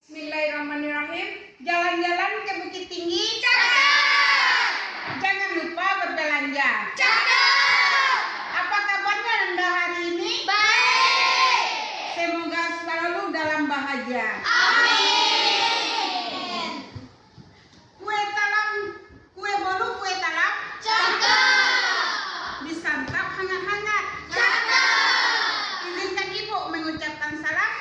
Bismillahirrahmanirrahim. Jalan-jalan ke Bukit Tinggi. Cakep. Jangan lupa berbelanja. Cakep. Apa kabarnya Anda hari ini? Baik. Semoga selalu dalam bahagia. Amin. Kue talam, kue bolu, kue talam. Cakep. Disantap hangat-hangat. Cakep. Izinkan Ibu mengucapkan salam.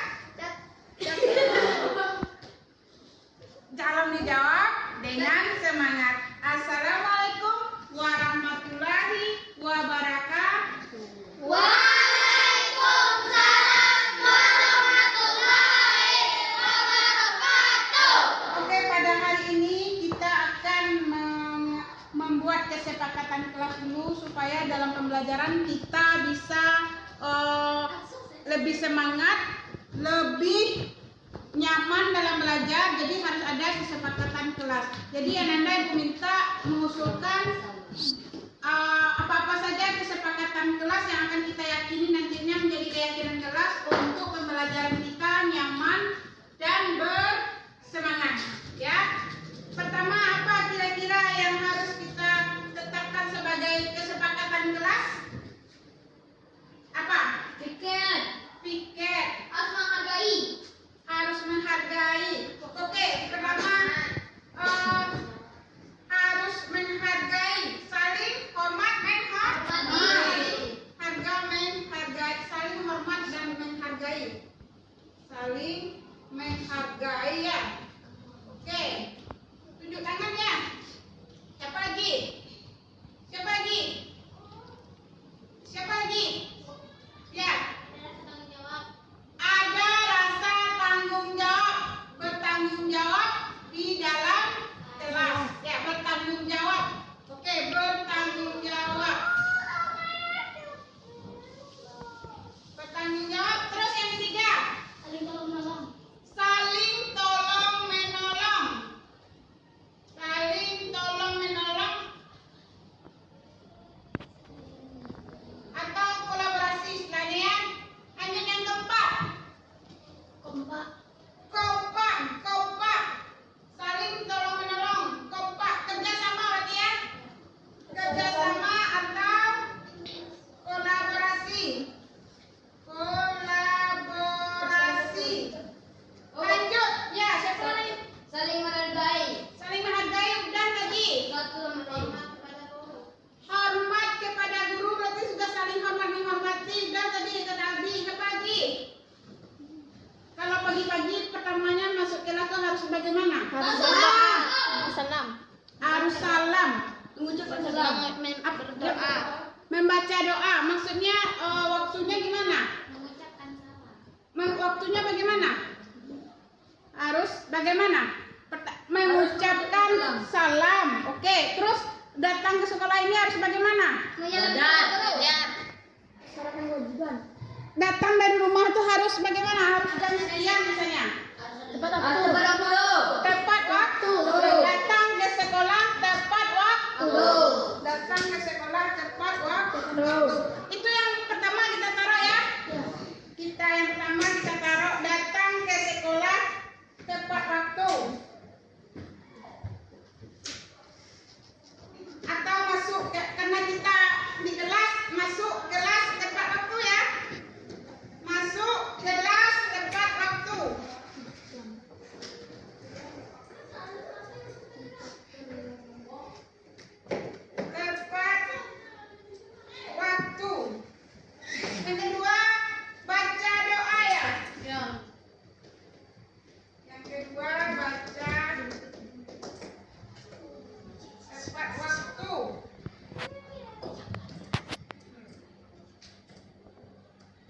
Salam dijawab dengan semangat. Assalamualaikum warahmatullahi wabarakatuh. Waalaikumsalam warahmatullahi wabarakatuh. Oke, pada hari ini kita akan membuat kesepakatan kelas dulu supaya dalam pembelajaran kita bisa lebih semangat, lebih nyaman dalam belajar. Jadi harus ada kesepakatan kelas. Jadi Ananda Ibu minta mengusulkan apa-apa saja kesepakatan kelas yang akan kita yakini nantinya menjadi keyakinan kelas untuk pembelajaran kita nyaman dan bersemangat. Ya. Pertama, apa kira-kira yang harus kita tetapkan sebagai kesepakatan kelas? Apa? Piket. Piket. Harus menghargai. Harus menghargai. Oke, pertama harus menghargai, saling hormat, menghargai. Harga, menghargai, saling hormat dan menghargai. Saling menghargai ya. Oke, tunjuk tangan ya. Siapa lagi? Siapa lagi? Siapa lagi? Ya. Ada rasa tanggung jawab, bertanggung jawab di dalam kelas. Ya, bertanggung jawab. Oke, bertanggung jawab. Bertanggung jawab. Terus yang ketiga, Saling tolong menolong. saling tolong menolong. Saling tolong menolong atau kolaborasi istilahnya ya. Hanya yang keempat. Kompak. Kompak, saling tolong menolong, kompak, kerjasama berarti ya, kerjasama atau kolaborasi, lanjut, ya siapa lagi? Saling menghargai. Saling menghargai, udah tadi, Satu hormat kepada guru. hormat kepada guru berarti sudah saling hormat menghormati, udah tadi kata Aldi, apa lagi? Kalau pagi-pagi pertamanya masuk kelas tuh harus bagaimana? Salam. Harus salam. Mengucapkan salam. Berdoa. Membaca doa. Maksudnya waktunya gimana? Mengucapkan salam. Waktunya bagaimana? Harus bagaimana? Mengucapkan salam. Oke. Terus datang ke sekolah ini harus bagaimana? Datang dari rumah itu harus bagaimana? Harus jam sekian misalnya. Tepat waktu. Tepat waktu. Datang ke sekolah tepat waktu. Datang ke sekolah tepat waktu. Itu yang pertama kita taruh ya. Yang pertama kita taruh datang ke sekolah tepat waktu. Atau masuk karena kita di kelas, masuk kelas tepat waktu ya. Masuk kelas tepat waktu. Tepat waktu. Yang kedua, baca doa ya. Yang kedua, baca tepat waktu.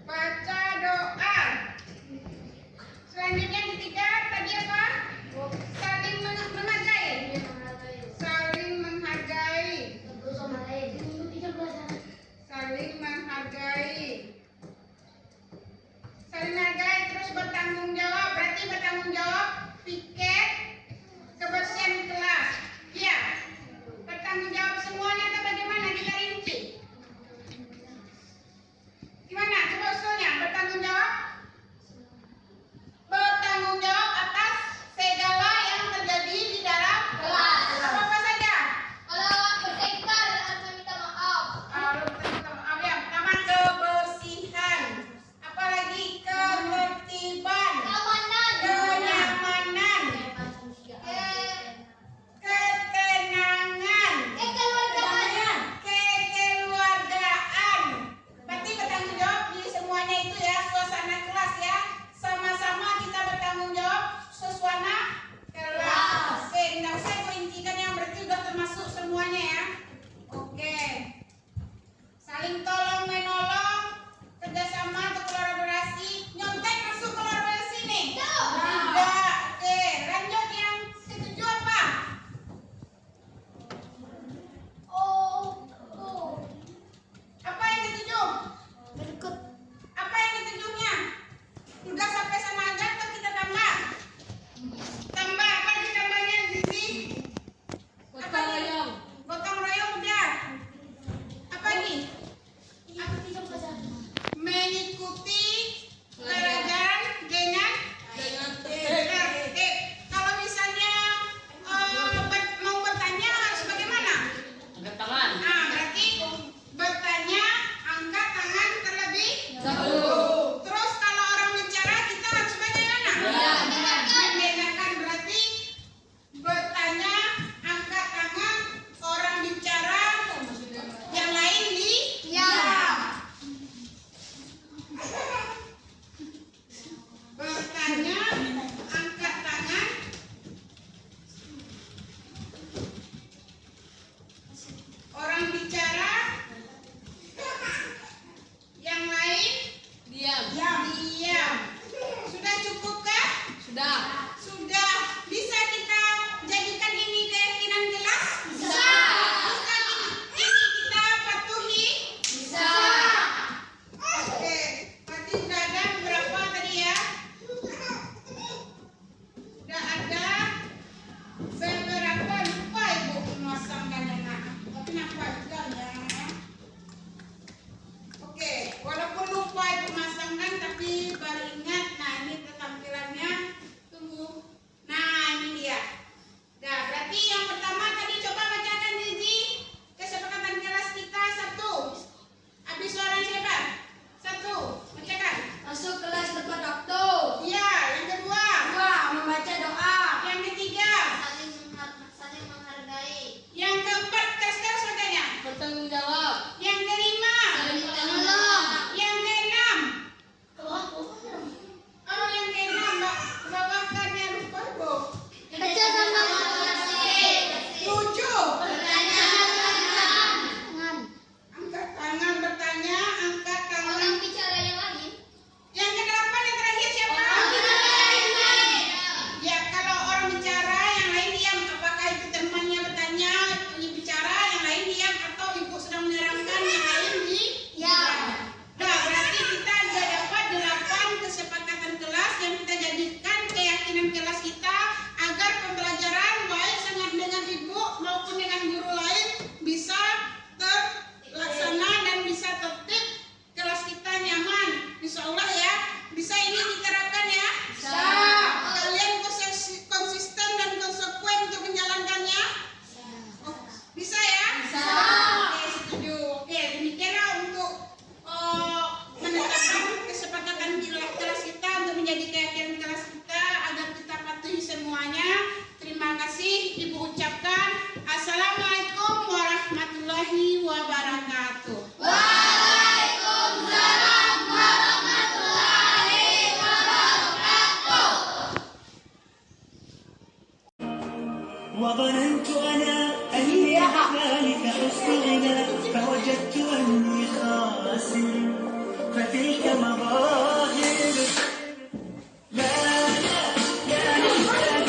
Baca doa. Selanjutnya yang ketiga tadi apa? Saling menghargai. Saling menghargai. Saling menghargai. Saling menghargai terus bertanggung jawab. Berarti bertanggung jawab piket kebersihan kelas. Iya. Bertanggung jawab semuanya atau bagaimana? Kita rinci. Gimana? Coba usulnya. Bertanggung jawab. Bertanggung jawab atas Bisa ini diterapkan ya? Bisa. Kalian konsisten dan konsekuen untuk menjalankannya? Oh, bisa ya? Bisa. Oke, setuju. Oke, demikianlah untuk menetapkan kesepakatan kelas kita untuk menjadi keyakinan kelas kita agar kita patuhi semuanya. Terima kasih Ibu ucapkan. Assalamualaikum warahmatullahi wabarakatuh. Waalaikumsalam warahmatullahi wabarakatuh. وظننت أنا أني بذلك حسن فوجدت أني خاسر فتلك مظاهر لا لا لا نحتاج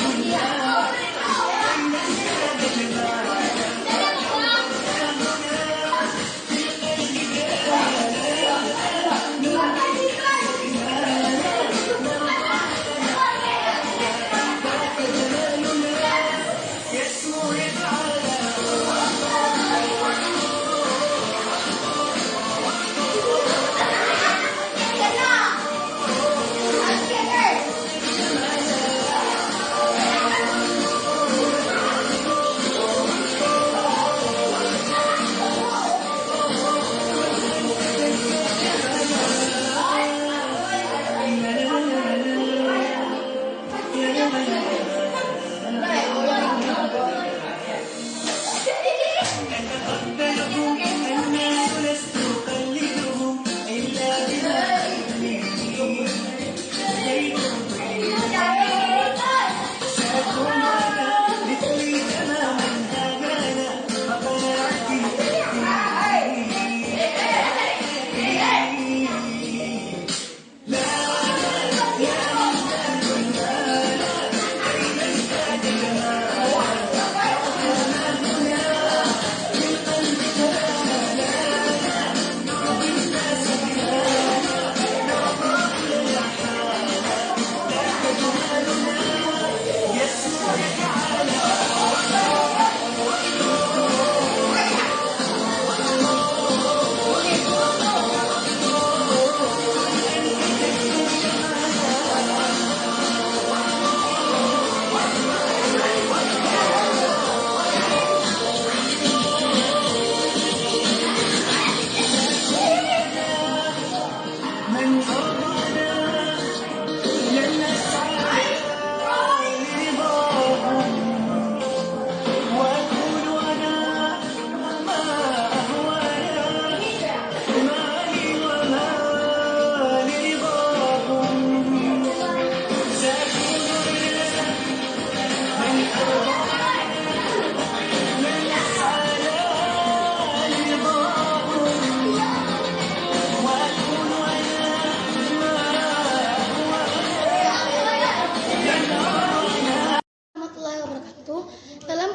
Dalam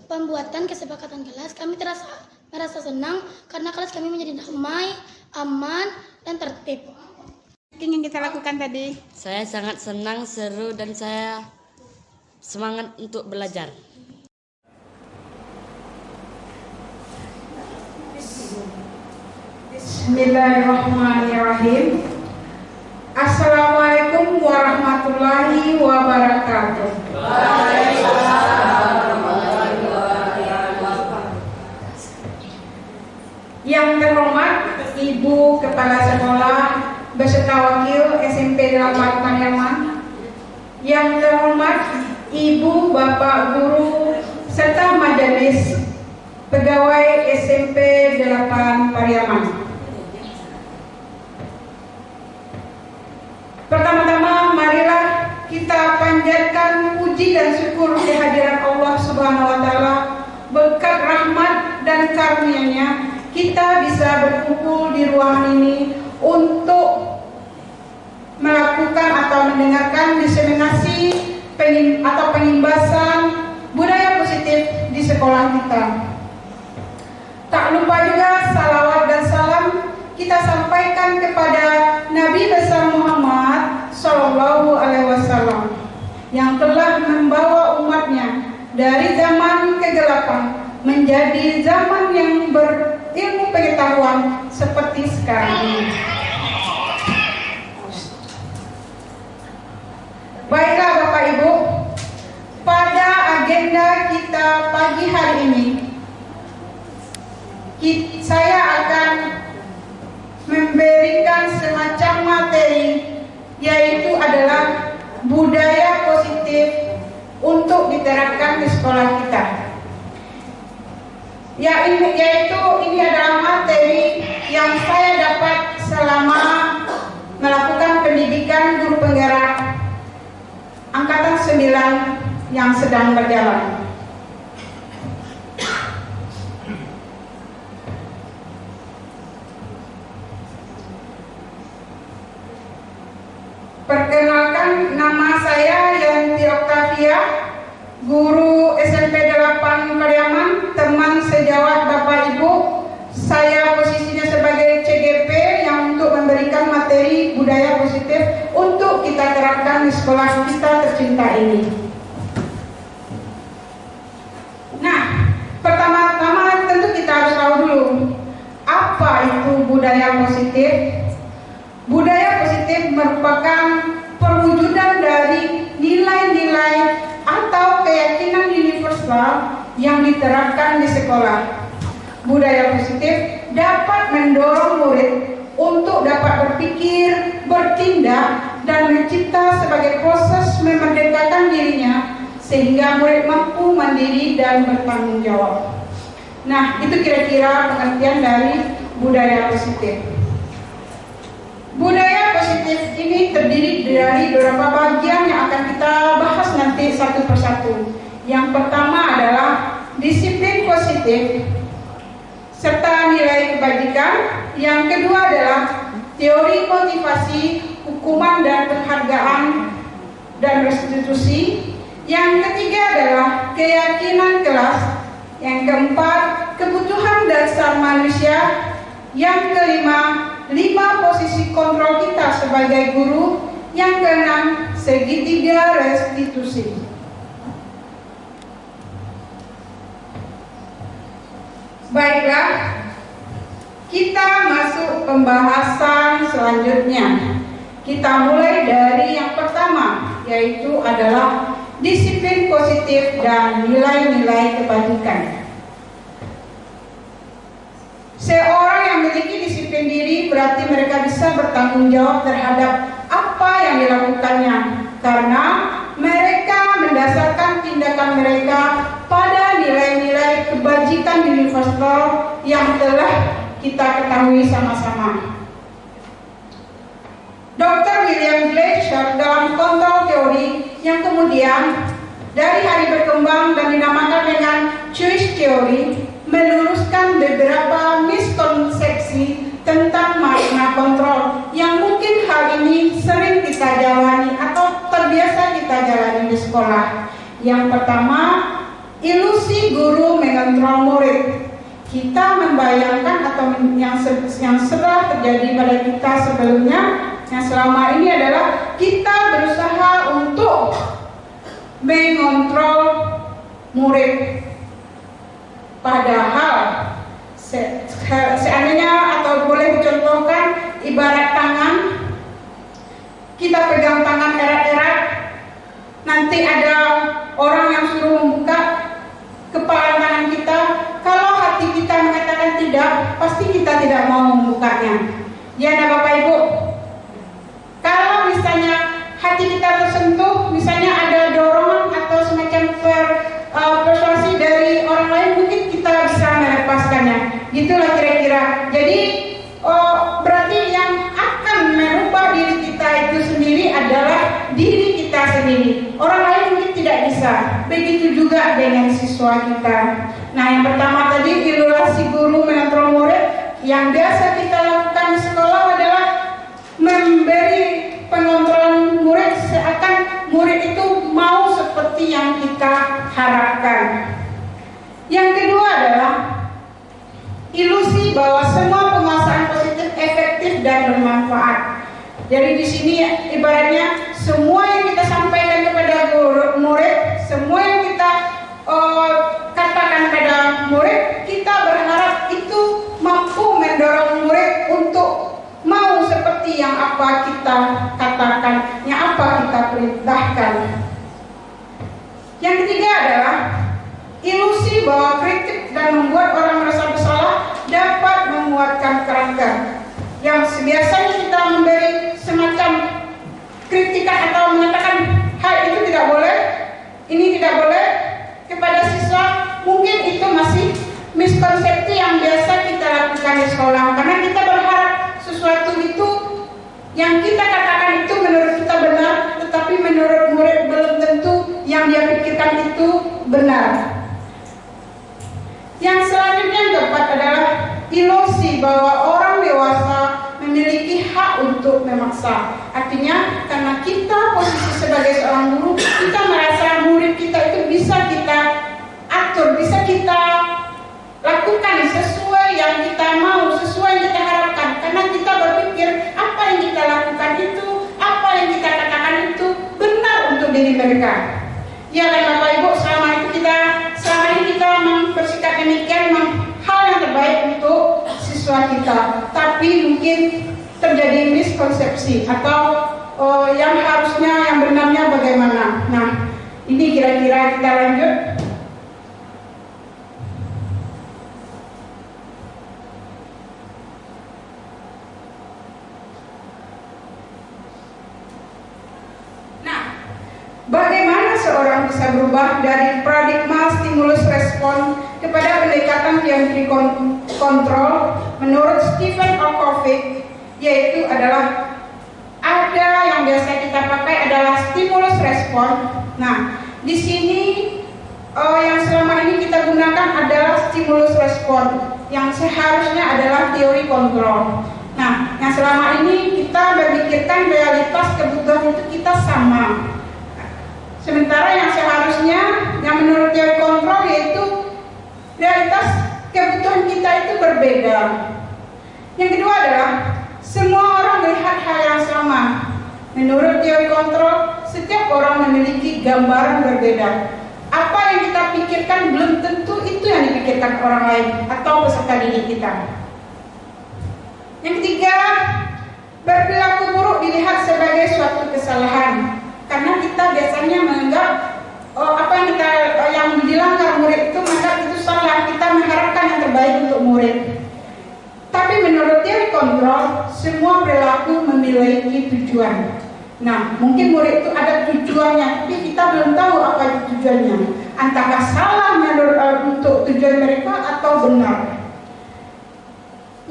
pembuatan kesepakatan kelas, kami merasa senang karena kelas kami menjadi damai, aman, dan tertib. Yang kita lakukan tadi. Saya sangat senang, seru, dan saya semangat untuk belajar. Bismillahirrahmanirrahim. Assalamualaikum warahmatullahi wabarakatuh. Yang terhormat Ibu Kepala Sekolah beserta Wakil SMP 8 Pariaman, yang terhormat Ibu Bapak Guru serta Majelis Pegawai SMP 8 Pariaman. Pertama-tama marilah kita panjatkan puji dan syukur kehadiran Allah Subhanahu wa taala. Berkat rahmat dan karunia-Nya kita bisa berkumpul di ruangan ini untuk melakukan atau mendengarkan diseminasi atau pengimbasan budaya positif di sekolah kita. Tak lupa juga salawat dan salam kita sampaikan kepada Nabi besar Muhammad Sallallahu Alaihi Wasallam yang telah membawa umatnya dari zaman kegelapan menjadi zaman yang berilmu pengetahuan seperti sekarang ini. diterapkan di sekolah kita. Yaitu ini adalah materi yang saya dapat selama melakukan pendidikan guru penggerak Angkatan 9 yang sedang berjalan. Perkenalkan, nama saya Yanti Oktavia, guru SMP 8 Pariaman, teman sejawat Bapak Ibu. Saya posisinya sebagai CGP yang untuk memberikan materi budaya positif untuk kita terapkan di sekolah kita tercinta ini. Nah, pertama-tama tentu kita harus tahu dulu apa itu budaya positif. Budaya positif merupakan perwujudan dari nilai-nilai atau keyakinan universal yang diterapkan di sekolah. Budaya positif dapat mendorong murid untuk dapat berpikir, bertindak, dan mencipta sebagai proses memerdekakan dirinya sehingga murid mampu mandiri dan bertanggung jawab. Nah, itu kira-kira pengertian dari budaya positif. Budaya positif ini terdiri dari beberapa bagian yang akan kita bahas nanti satu persatu. Yang pertama adalah disiplin positif serta nilai kebajikan. Yang kedua adalah teori motivasi, hukuman dan penghargaan dan restitusi. Yang ketiga adalah keyakinan kelas. Yang keempat, kebutuhan dasar manusia. Yang kelima, 5 posisi kontrol kita sebagai guru. Yang keenam, segitiga restitusi. Baiklah, kita masuk pembahasan selanjutnya. Kita mulai dari yang pertama, yaitu adalah disiplin positif dan nilai-nilai kebajikan. Seorang yang memiliki disiplin diri berarti mereka bisa bertanggung jawab terhadap apa yang dilakukannya, karena mereka mendasarkan tindakan mereka pada nilai-nilai kebajikan universal yang telah kita ketahui sama-sama. Dr. William Glasser dalam kontrol teori yang kemudian dari hari berkembang dan dinamakan dengan choice theory meluruskan beberapa miskonsepsi tentang makna kontrol yang mungkin hal ini sering kita jalani atau terbiasa kita jalani di sekolah. Yang pertama, ilusi guru mengontrol murid. Kita membayangkan atau yang sudah terjadi pada kita sebelumnya, yang selama ini adalah kita berusaha untuk mengontrol murid. Padahal seandainya atau boleh dicontohkan ibarat tangan, kita pegang tangan erat-erat, nanti ada orang yang suruh membuka kepala tangan kita. Kalau hati kita mengatakan tidak, pasti kita tidak mau membukanya. Ya, nah Bapak Ibu, kalau misalnya hati kita tersentuh, misalnya ada dorongan atau semacam persuasi dari orang lain, mungkin kita bisa melepaskannya. Gitulah kira-kira. Jadi berarti yang akan merubah diri kita itu sendiri adalah diri kita sendiri. Orang lain mungkin tidak bisa. Begitu juga dengan siswa kita. Nah, yang pertama tadi, ilusi guru mengontrol murid. Yang biasa kita lakukan di sekolah adalah memberi pengontrolan murid seakan murid itu mau seperti yang kita harapkan. Yang kedua adalah ilusi bahwa semua penguasaan positif efektif dan bermanfaat. Jadi di sini ibaratnya semua yang kita sampaikan kepada murid, semua yang kita katakan pada murid, kita berharap itu mampu mendorong murid untuk mau seperti yang apa kita katakan, yang apa kita perintahkan. Yang ketiga adalah ilusi bahwa kritik dan membuat orang merasa bersalah dapat menguatkan karakter. Yang biasanya kita memberi semacam kritikan atau mengatakan hal itu tidak boleh, ini tidak boleh, siswa, mungkin itu masih miskonsepsi yang biasa kita lakukan di sekolah, karena kita berharap sesuatu itu yang kita katakan itu menurut kita benar, tetapi menurut murid belum tentu yang dia pikirkan itu benar. Yang selanjutnya yang keempat adalah ilusi bahwa orang dewasa memiliki hak untuk memaksa. Artinya karena kita posisi sebagai seorang guru, kita merasa murid kita itu bisa kita atur, bisa kita lakukan sesuai yang kita mau, sesuai yang kita harapkan. Karena kita berpikir apa yang kita lakukan itu, apa yang kita katakan itu benar untuk diri mereka. Ya kan Bapak Ibu, selama ini kita bersikap demikian, memang hal yang terbaik untuk siswa kita. Tapi mungkin terjadi miskonsepsi atau yang harusnya, yang benarnya bagaimana. Nah, ini kira-kira kita lanjut. Bagaimana seorang bisa berubah dari paradigma stimulus respon kepada pendekatan teori kontrol? Menurut Stephen Orkovic, yaitu adalah ada yang biasa kita pakai adalah stimulus respon. Nah, di sini yang selama ini kita gunakan adalah stimulus respon, yang seharusnya adalah teori kontrol. Nah, yang selama ini kita memikirkan realitas kebutuhan itu kita sama. Sementara yang seharusnya, yang menurut teori kontrol, yaitu realitas kebutuhan kita itu berbeda. Yang kedua adalah semua orang melihat hal yang sama. Menurut teori kontrol, setiap orang memiliki gambaran berbeda. Apa yang kita pikirkan belum tentu itu yang dipikirkan orang lain atau peserta didik kita. Yang ketiga, berperilaku buruk dilihat sebagai suatu kesalahan. Karena kita biasanya menganggap apa yang dilanggar murid itu menganggap itu salah. Kita mengharapkan yang terbaik untuk murid. Tapi menurut teori kontrol, semua perilaku memiliki tujuan. Nah, mungkin murid itu ada tujuannya, tapi kita belum tahu apa itu tujuannya. Antara salah untuk tujuan mereka atau benar.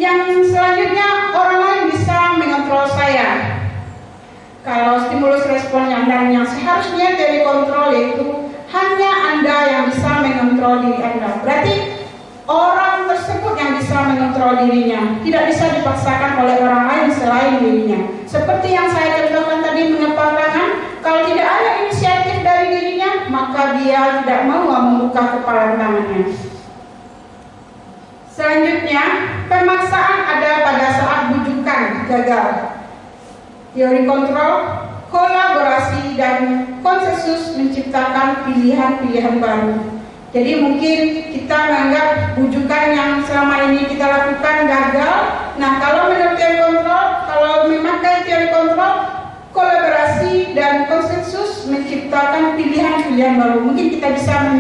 Yang selanjutnya, orang lain bisa mengontrol saya. Kalau stimulus respon yang seharusnya teori kontrol yaitu hanya Anda yang bisa mengontrol diri Anda. Berarti orang tersebut yang bisa mengontrol dirinya, tidak bisa dipaksakan oleh orang lain selain dirinya. Seperti yang saya contohkan tadi, mengepal tangan, kalau tidak ada inisiatif dari dirinya, maka dia tidak mau membuka kepalan tangannya. Selanjutnya, pemaksaan ada pada saat bujukan gagal. Teori kontrol, kolaborasi, dan konsensus menciptakan pilihan-pilihan baru. Jadi mungkin kita menganggap bujukan yang selama ini kita lakukan gagal. Nah, kalau menurut teori kontrol, kalau memakai teori kontrol, kolaborasi dan konsensus menciptakan pilihan-pilihan baru. Mungkin kita bisa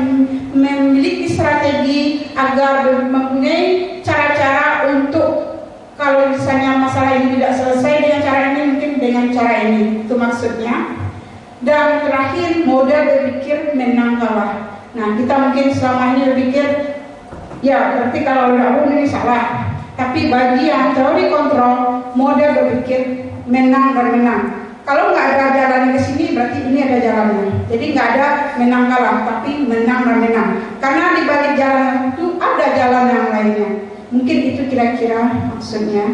memiliki strategi agar mempunyai cara-cara untuk, kalau misalnya masalah ini tidak selesai dengan cara ini, mungkin dengan cara ini. Itu maksudnya. Dan terakhir, model berpikir menang kalah. Nah, kita mungkin selama ini berpikir, ya berarti kalau dahulu ini salah. Tapi bagi yang teori kontrol, model berpikir menang dan menang. Kalau nggak ada jalan ke sini, berarti ini ada jalannya. Jadi nggak ada menang kalah, tapi menang dan menang. Karena di balik jalan itu ada jalan yang lainnya. Mungkin itu kira-kira maksudnya.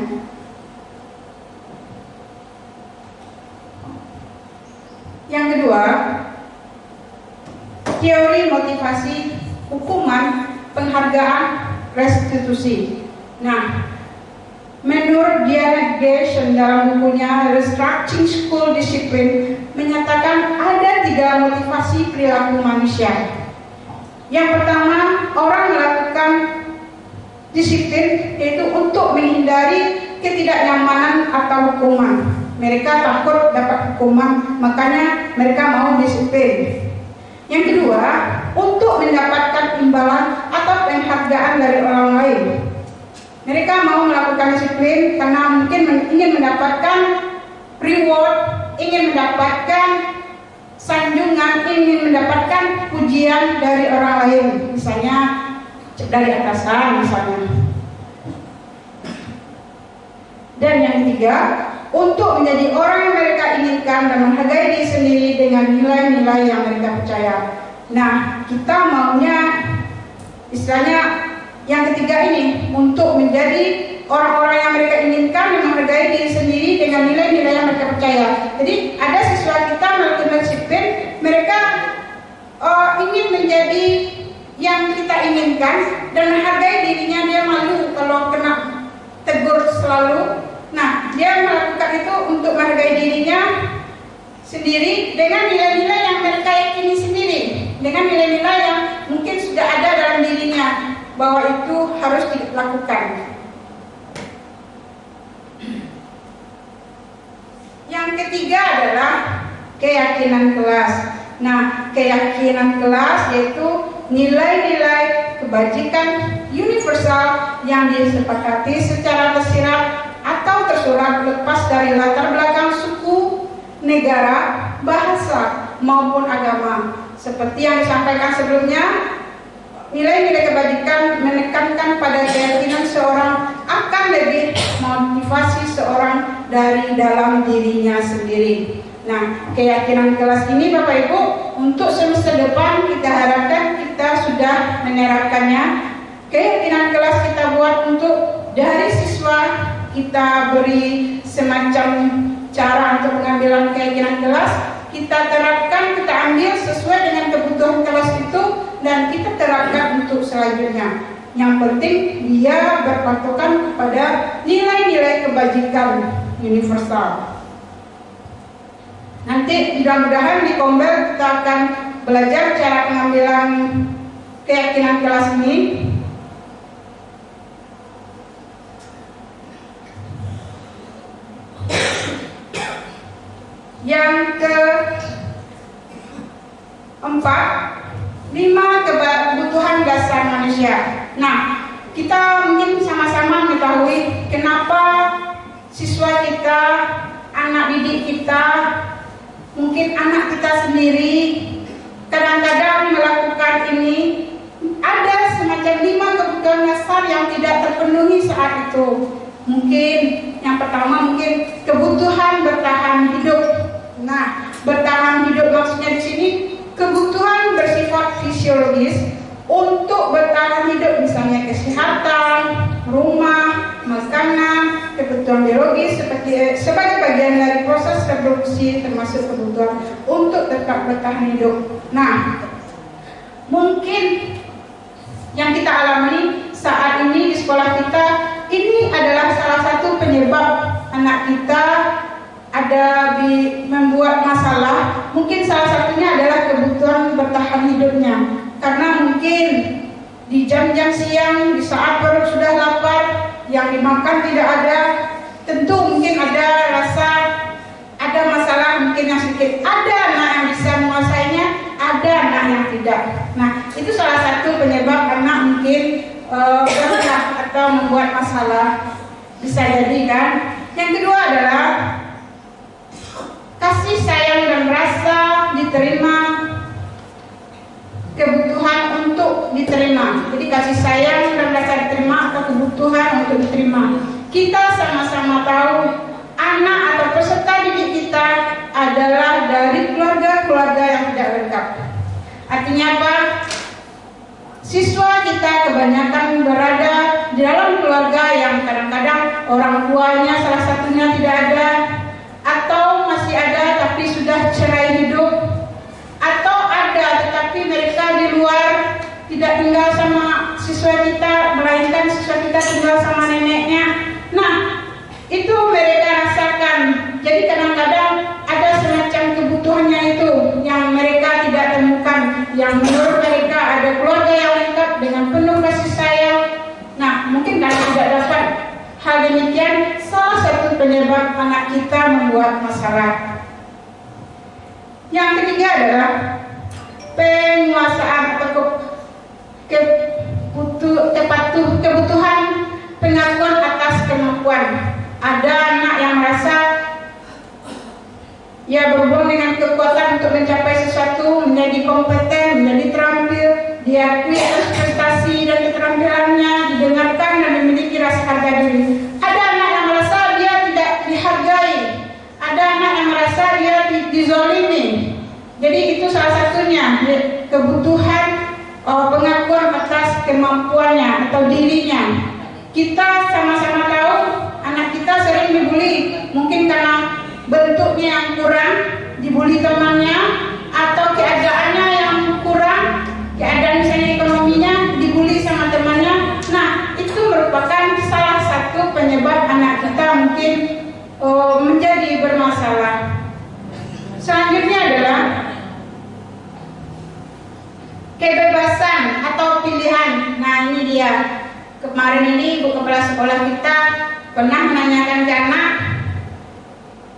Yang kedua, teori motivasi, hukuman, penghargaan, restitusi. Nah, menurut Janet Gershon dalam bukunya Restructuring School Discipline menyatakan ada 3 motivasi perilaku manusia. Yang pertama, orang melakukan disiplin yaitu untuk menghindari ketidaknyamanan atau hukuman. Mereka takut dapat hukuman, makanya mereka mau disiplin. Yang kedua, untuk mendapatkan imbalan atau penghargaan dari orang lain. Mereka mau melakukan disiplin karena mungkin ingin mendapatkan reward, ingin mendapatkan sanjungan dengan ingin mendapatkan pujian dari orang lain, misalnya dari atasan misalnya. Dan yang ketiga, untuk menjadi orang yang mereka inginkan dan menghargai diri sendiri dengan nilai-nilai yang mereka percaya. Nah, kita maunya istilahnya yang ketiga ini, untuk menjadi orang-orang yang mereka inginkan dan menghargai diri sendiri dengan nilai-nilai yang mereka percaya. Jadi ada siswa kita melakukan disiplin, mereka ingin menjadi yang kita inginkan dan menghargai dirinya. Dia malu kalau kena tegur selalu. Nah, dia melakukan itu untuk menghargai dirinya sendiri dengan nilai-nilai yang mereka yakini sendiri, dengan nilai-nilai yang mungkin sudah ada dalam dirinya bahwa itu harus dilakukan. Yang ketiga adalah keyakinan kelas. Nah, keyakinan kelas yaitu nilai-nilai kebajikan universal yang disepakati secara tersirat atau tersurat lepas dari latar belakang suku, negara, bahasa, maupun agama. Seperti yang disampaikan sebelumnya, nilai-nilai kebajikan menekankan pada keyakinan seorang akan lebih motivasi seorang dari dalam dirinya sendiri. Nah, keyakinan kelas ini Bapak Ibu, untuk semester depan kita harapkan kita sudah menerapkannya. Keyakinan kelas kita buat untuk dari siswa, kita beri semacam cara untuk pengambilan keyakinan kelas. Kita terapkan, kita ambil sesuai dengan kebutuhan kelas itu, dan kita terapkan untuk selanjutnya. Yang penting dia berpatokan kepada nilai-nilai kebajikan universal. Nanti mudah-mudahan di Kombel kita akan belajar cara pengambilan keyakinan kelas ini. Yang keempat, 5 kebutuhan dasar manusia. Nah, kita mungkin sama-sama mengetahui kenapa siswa kita, anak didik kita, mungkin anak kita sendiri kadang-kadang melakukan ini. Ada semacam 5 kebutuhan dasar yang tidak terpenuhi saat itu. Mungkin yang pertama, mungkin kebutuhan bertahan hidup. Nah, bertahan hidup maksudnya di sini kebutuhan bersifat fisiologis untuk bertahan hidup, misalnya kesehatan, rumah, makanan, kebutuhan biologis sebagai bagian dari proses reproduksi, termasuk kebutuhan untuk tetap bertahan hidup. Nah, mungkin yang kita alami saat ini di sekolah kita, ini adalah salah satu penyebab anak kita ada membuat masalah. Mungkin salah satunya adalah kebutuhan bertahan hidupnya, karena mungkin di jam-jam siang, di saat perut sudah lapar, yang dimakan tidak ada, tentu mungkin ada rasa, ada masalah mungkin yang sedikit. Ada anak yang bisa menguasainya, ada anak yang tidak. Nah, itu salah satu penyebab anak mungkin bersalah atau membuat masalah, bisa jadi kan. Yang kedua adalah kasih sayang dan rasa diterima, kebutuhan untuk diterima. Jadi kasih sayang dan rasa diterima atau kebutuhan untuk diterima. Kita sama-sama tahu anak atau peserta didik kita adalah dari keluarga-keluarga yang tidak lengkap. Artinya apa? Siswa kita kebanyakan berada di dalam keluarga yang kadang-kadang orang tuanya salah satunya tidak ada, atau masih ada tapi sudah cerai hidup, atau ada tetapi mereka di luar tidak tinggal sama siswa kita, melainkan siswa kita tinggal sama neneknya. Nah, itu mereka rasakan. Jadi kadang-kadang ada semacam kebutuhannya itu yang mereka tidak temukan, yang menurut mereka ada keluarga yang lengkap dengan penuh kasih sayang. Nah, mungkin karena tidak dapat hal demikian, salah satu penyebab anak kita membuat masalah. Yang ketiga adalah penguasaan atau kebutuhan pengakuan atas kemampuan. Ada anak yang merasa dia berhubung dengan kekuatan untuk mencapai sesuatu, menjadi kompeten, menjadi terampil, diakui atas prestasi dan keterampilannya, didengarkan dan memiliki rasa harga diri. Ada anak yang merasa dia tidak dihargai, ada anak yang merasa dia dizolimi. Jadi itu salah satunya kebutuhan pengakuan atas kemampuannya atau dirinya. Kita sama-sama tahu anak kita sering dibully, mungkin karena bentuknya yang kurang, dibully temannya, atau keadaannya yang kurang, keadaan misalnya ekonominya, dibully sama temannya. Nah, itu merupakan salah satu penyebab anak kita mungkin menjadi bermasalah. Selanjutnya adalah kebebasan atau pilihan. Nah, ini dia. Kemarin ini ibu kepala sekolah kita pernah menanyakan ke anak,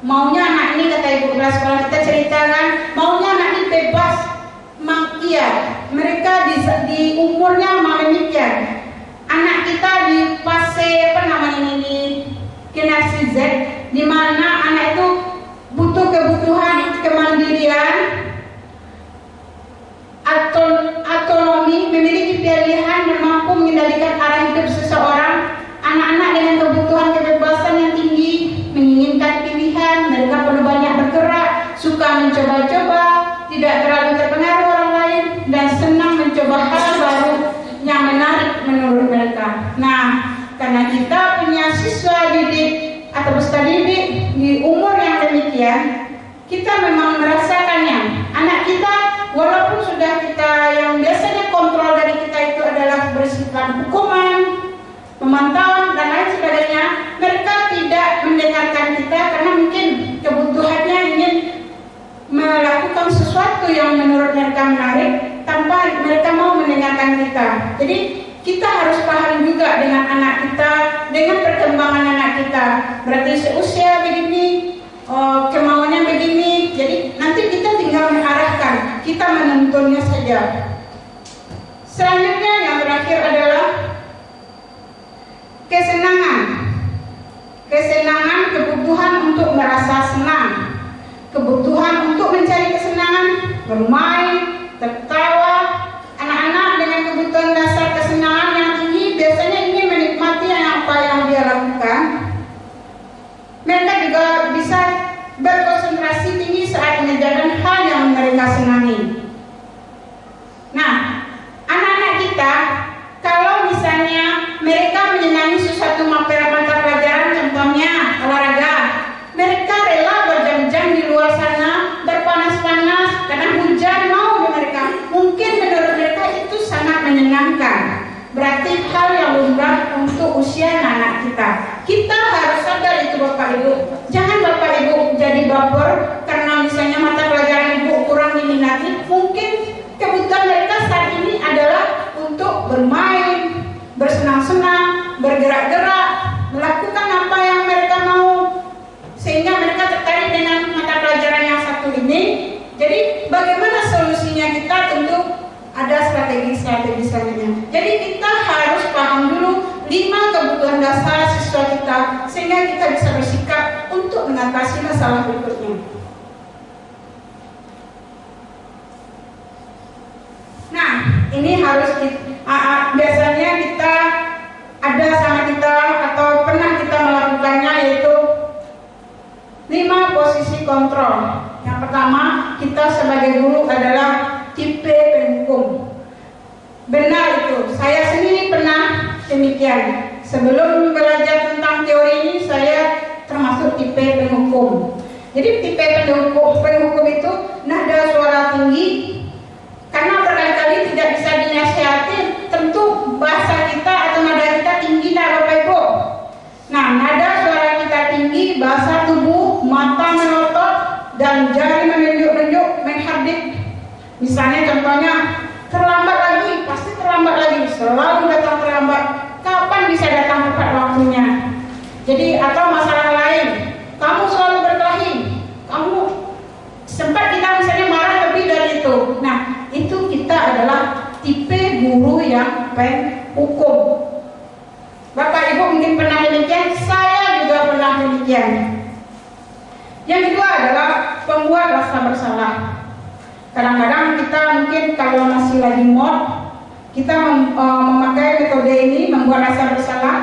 maunya anak ini, kata ibu kepala sekolah kita ceritakan, maunya anak ini bebas. Iya, mereka di umurnya mau demikian. Anak kita di fase apa namanya ini, generasi Z, di mana anak itu butuh kebutuhan kemandirian, autonomi, memiliki pilihan dan mampu mengendalikan arah hidup seseorang. Anak-anak dengan kebutuhan kebebasan yang tinggi, menginginkan pilihan, mereka perlu banyak bergerak, suka mencoba-coba, tidak terlalu terpengaruh orang lain, dan senang mencoba hal baru yang menarik menurut mereka. Nah, karena kita punya siswa didik atau peserta didik di umur yang demikian, kita memang merasakannya. Anak kita, walaupun sudah kita yang biasanya kontrol dari kita itu adalah bersifat hukuman, pemantauan dan lain sebagainya, mereka tidak mendengarkan kita karena mungkin kebutuhannya ingin melakukan sesuatu yang menurut mereka menarik tanpa mereka mau mendengarkan kita. Jadi kita harus paham juga dengan anak kita, dengan perkembangan anak kita. Berarti seusia begini, kemauannya begini, jadi nanti kita tinggal mengarahkan, kita menuntunnya saja. Selanjutnya yang terakhir adalah kesenangan. Kesenangan, kebutuhan untuk merasa senang, kebutuhan untuk mencari kesenangan, bermain, tertawa. Anak-anak dengan kebutuhan dasar kesenangan yang tinggi biasanya ingin menikmati apa yang dia lakukan. Mereka juga bisa berkonsentrasi tinggi saat mengerjakan hal yang mereka senangi. Nah, anak-anak kita, kalau misalnya mereka menyenangi sesuatu mata pelajaran, contohnya olahraga, mereka rela berjam-jam di luar sana, berpanas-panas, karena hujan mau di mereka. Mungkin menurut mereka itu sangat menyenangkan. Berarti hal yang lumrah untuk usia anak kita. Kita harus sadar itu Bapak Ibu. Jangan Bapak Ibu jadi baper karena misalnya mata pelajaran Ibu kurang diminati. Mungkin kebutuhan mereka saat ini adalah untuk bermain, bersenang-senang, bergerak-gerak, melakukan apa yang mereka mau, sehingga mereka tertarik dengan mata pelajaran yang satu ini. Jadi bagaimana solusinya? Kita tentu ada strategi-strategi selanjutnya. Jadi kita harus paham dulu 5 kebutuhan dasar siswa kita, sehingga kita bisa bersikap untuk mengatasi masalah berikutnya. Nah, ini harus biasanya kita ada sama kita atau pernah kita melakukannya, yaitu 5 posisi kontrol. Yang pertama, kita sebagai guru adalah tipe penghukum. Benar itu, saya sendiri pernah demikian. Sebelum belajar tentang teori ini, saya termasuk tipe penghukum. Jadi tipe penghukum itu nada suara tinggi, karena berkali-kali tidak bisa dinasihati. Tentu bahasa kita atau nada kita tinggi, nah Bapak Ibu. Nah, nada suara kita tinggi, bahasa tubuh, mata melotot, dan jari menunjuk-nunjuk, menghardik. Misalnya contohnya, terlambat lagi, pasti terlambat lagi, selalu datang terlambat. Kapan bisa datang tepat waktunya? Jadi atau masalah lain, kamu selalu berkelahi, kamu sempat kita misalnya marah lebih dari itu. Nah, itu kita adalah tipe guru yang penghukum. Bapak Ibu mungkin pernah demikian, saya juga pernah demikian. Yang kedua adalah pembuat rasa bersalah. Kadang-kadang kita mungkin kalau masih lagi mood, kita memakai metode ini, membuat rasa bersalah.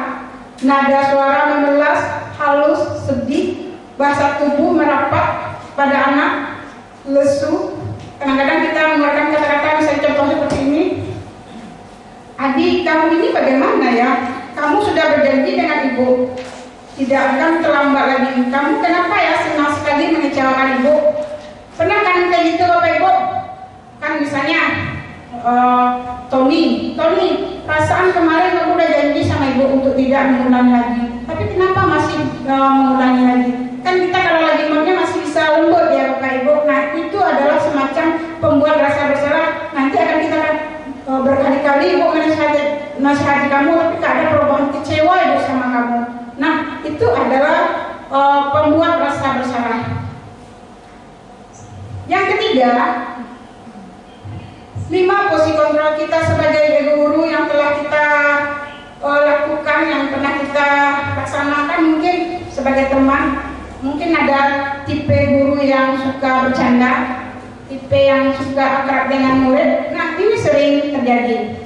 Nada suara memelas, halus, sedih, bahasa tubuh merapat pada anak, lesu. Kadang-kadang kita mengeluarkan kata-kata, misalnya contoh seperti ini. Adik, kamu ini bagaimana ya? Kamu sudah berjanji dengan ibu, tidak akan terlambat lagi. Kamu kenapa ya senang sekali mengecewakan ibu? Pernah kan kayak gitu Bapak Ibu? Kan misalnya Tony, perasaan kemarin aku udah janji sama ibu untuk tidak mengulangi lagi. Tapi kenapa masih mengulangi lagi? Kan kita kalau lagi moodnya masih bisa lembut ya Bapak Ibu. Nah itu adalah semacam pembuat rasa bersalah. Nanti akan kita berkali-kali ibu menasihati kamu, tapi tak ada perubahan, kecewa ibu sama kamu. Nah itu adalah pembuat rasa bersalah. Yang ketiga, 5 posisi kontrol kita sebagai guru yang telah kita lakukan, yang pernah kita laksanakan. Mungkin sebagai teman, mungkin ada tipe guru yang suka bercanda, tipe yang suka akrab dengan murid. Nah ini sering terjadi.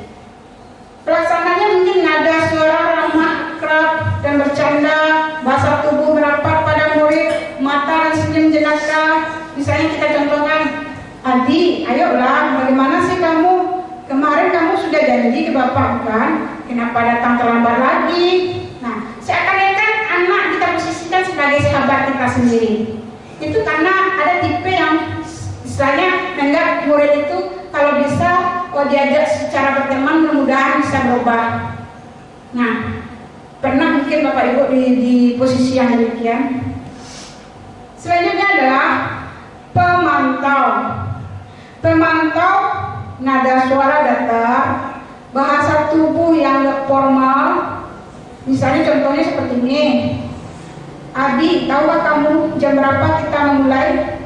Pelaksananya mungkin nada suara ramah, akrab dan bercanda, bahasa tubuh merapat pada murid, mata dan senyum jenaka. Misalnya kita contohkan, Adi, ayolah, bagaimana sih kamu? Kemarin kamu sudah janji ke bapak kan? Kenapa datang terlambat lagi? Nah, seakan-akan anak kita posisikan sebagai sahabat kita sendiri. Itu karena ada tipe yang istilahnya menganggap murid itu kalau bisa diajak secara berteman mudah-mudahan bisa berubah. Nah, pernah mungkin Bapak Ibu di posisi yang demikian. Selanjutnya adalah Pemantau nada suara datar, bahasa tubuh yang formal. Misalnya contohnya seperti ini. Adi, tahukah kamu jam berapa kita memulai?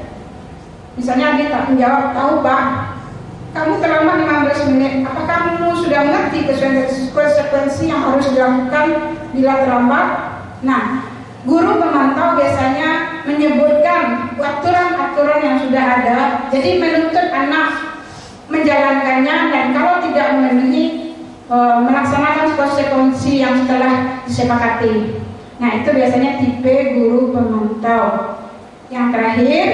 Misalnya Adi tak menjawab, tahu Pak. Kamu terlambat 15 menit. Apakah kamu sudah mengerti konsekuensi yang harus dilakukan bila terlambat? Nah, guru pemantau biasanya menyebutkan aturan-aturan yang sudah ada, jadi menuntut anak menjalankannya, dan kalau tidak memenuhi melaksanakan konsekuensi yang telah disepakati. Nah itu biasanya tipe guru pemantau. Yang terakhir,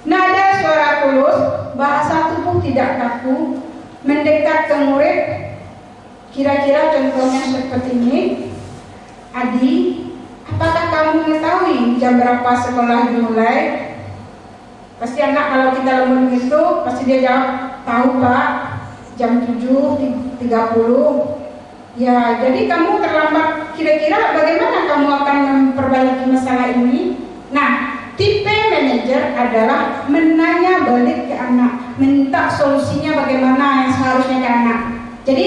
nada suara tulus, bahasa tubuh tidak kaku, mendekat ke murid. Kira-kira contohnya seperti ini. Adi, apakah kamu mengetahui jam berapa sekolah dimulai? Pasti anak kalau kita lembut itu pasti dia jawab, tahu Pak, jam 7.30. Ya, jadi kamu terlambat. Kira-kira bagaimana kamu akan memperbaiki masalah ini? Nah, tipe manajer adalah menanya balik ke anak, minta solusinya bagaimana yang seharusnya ke anak. Jadi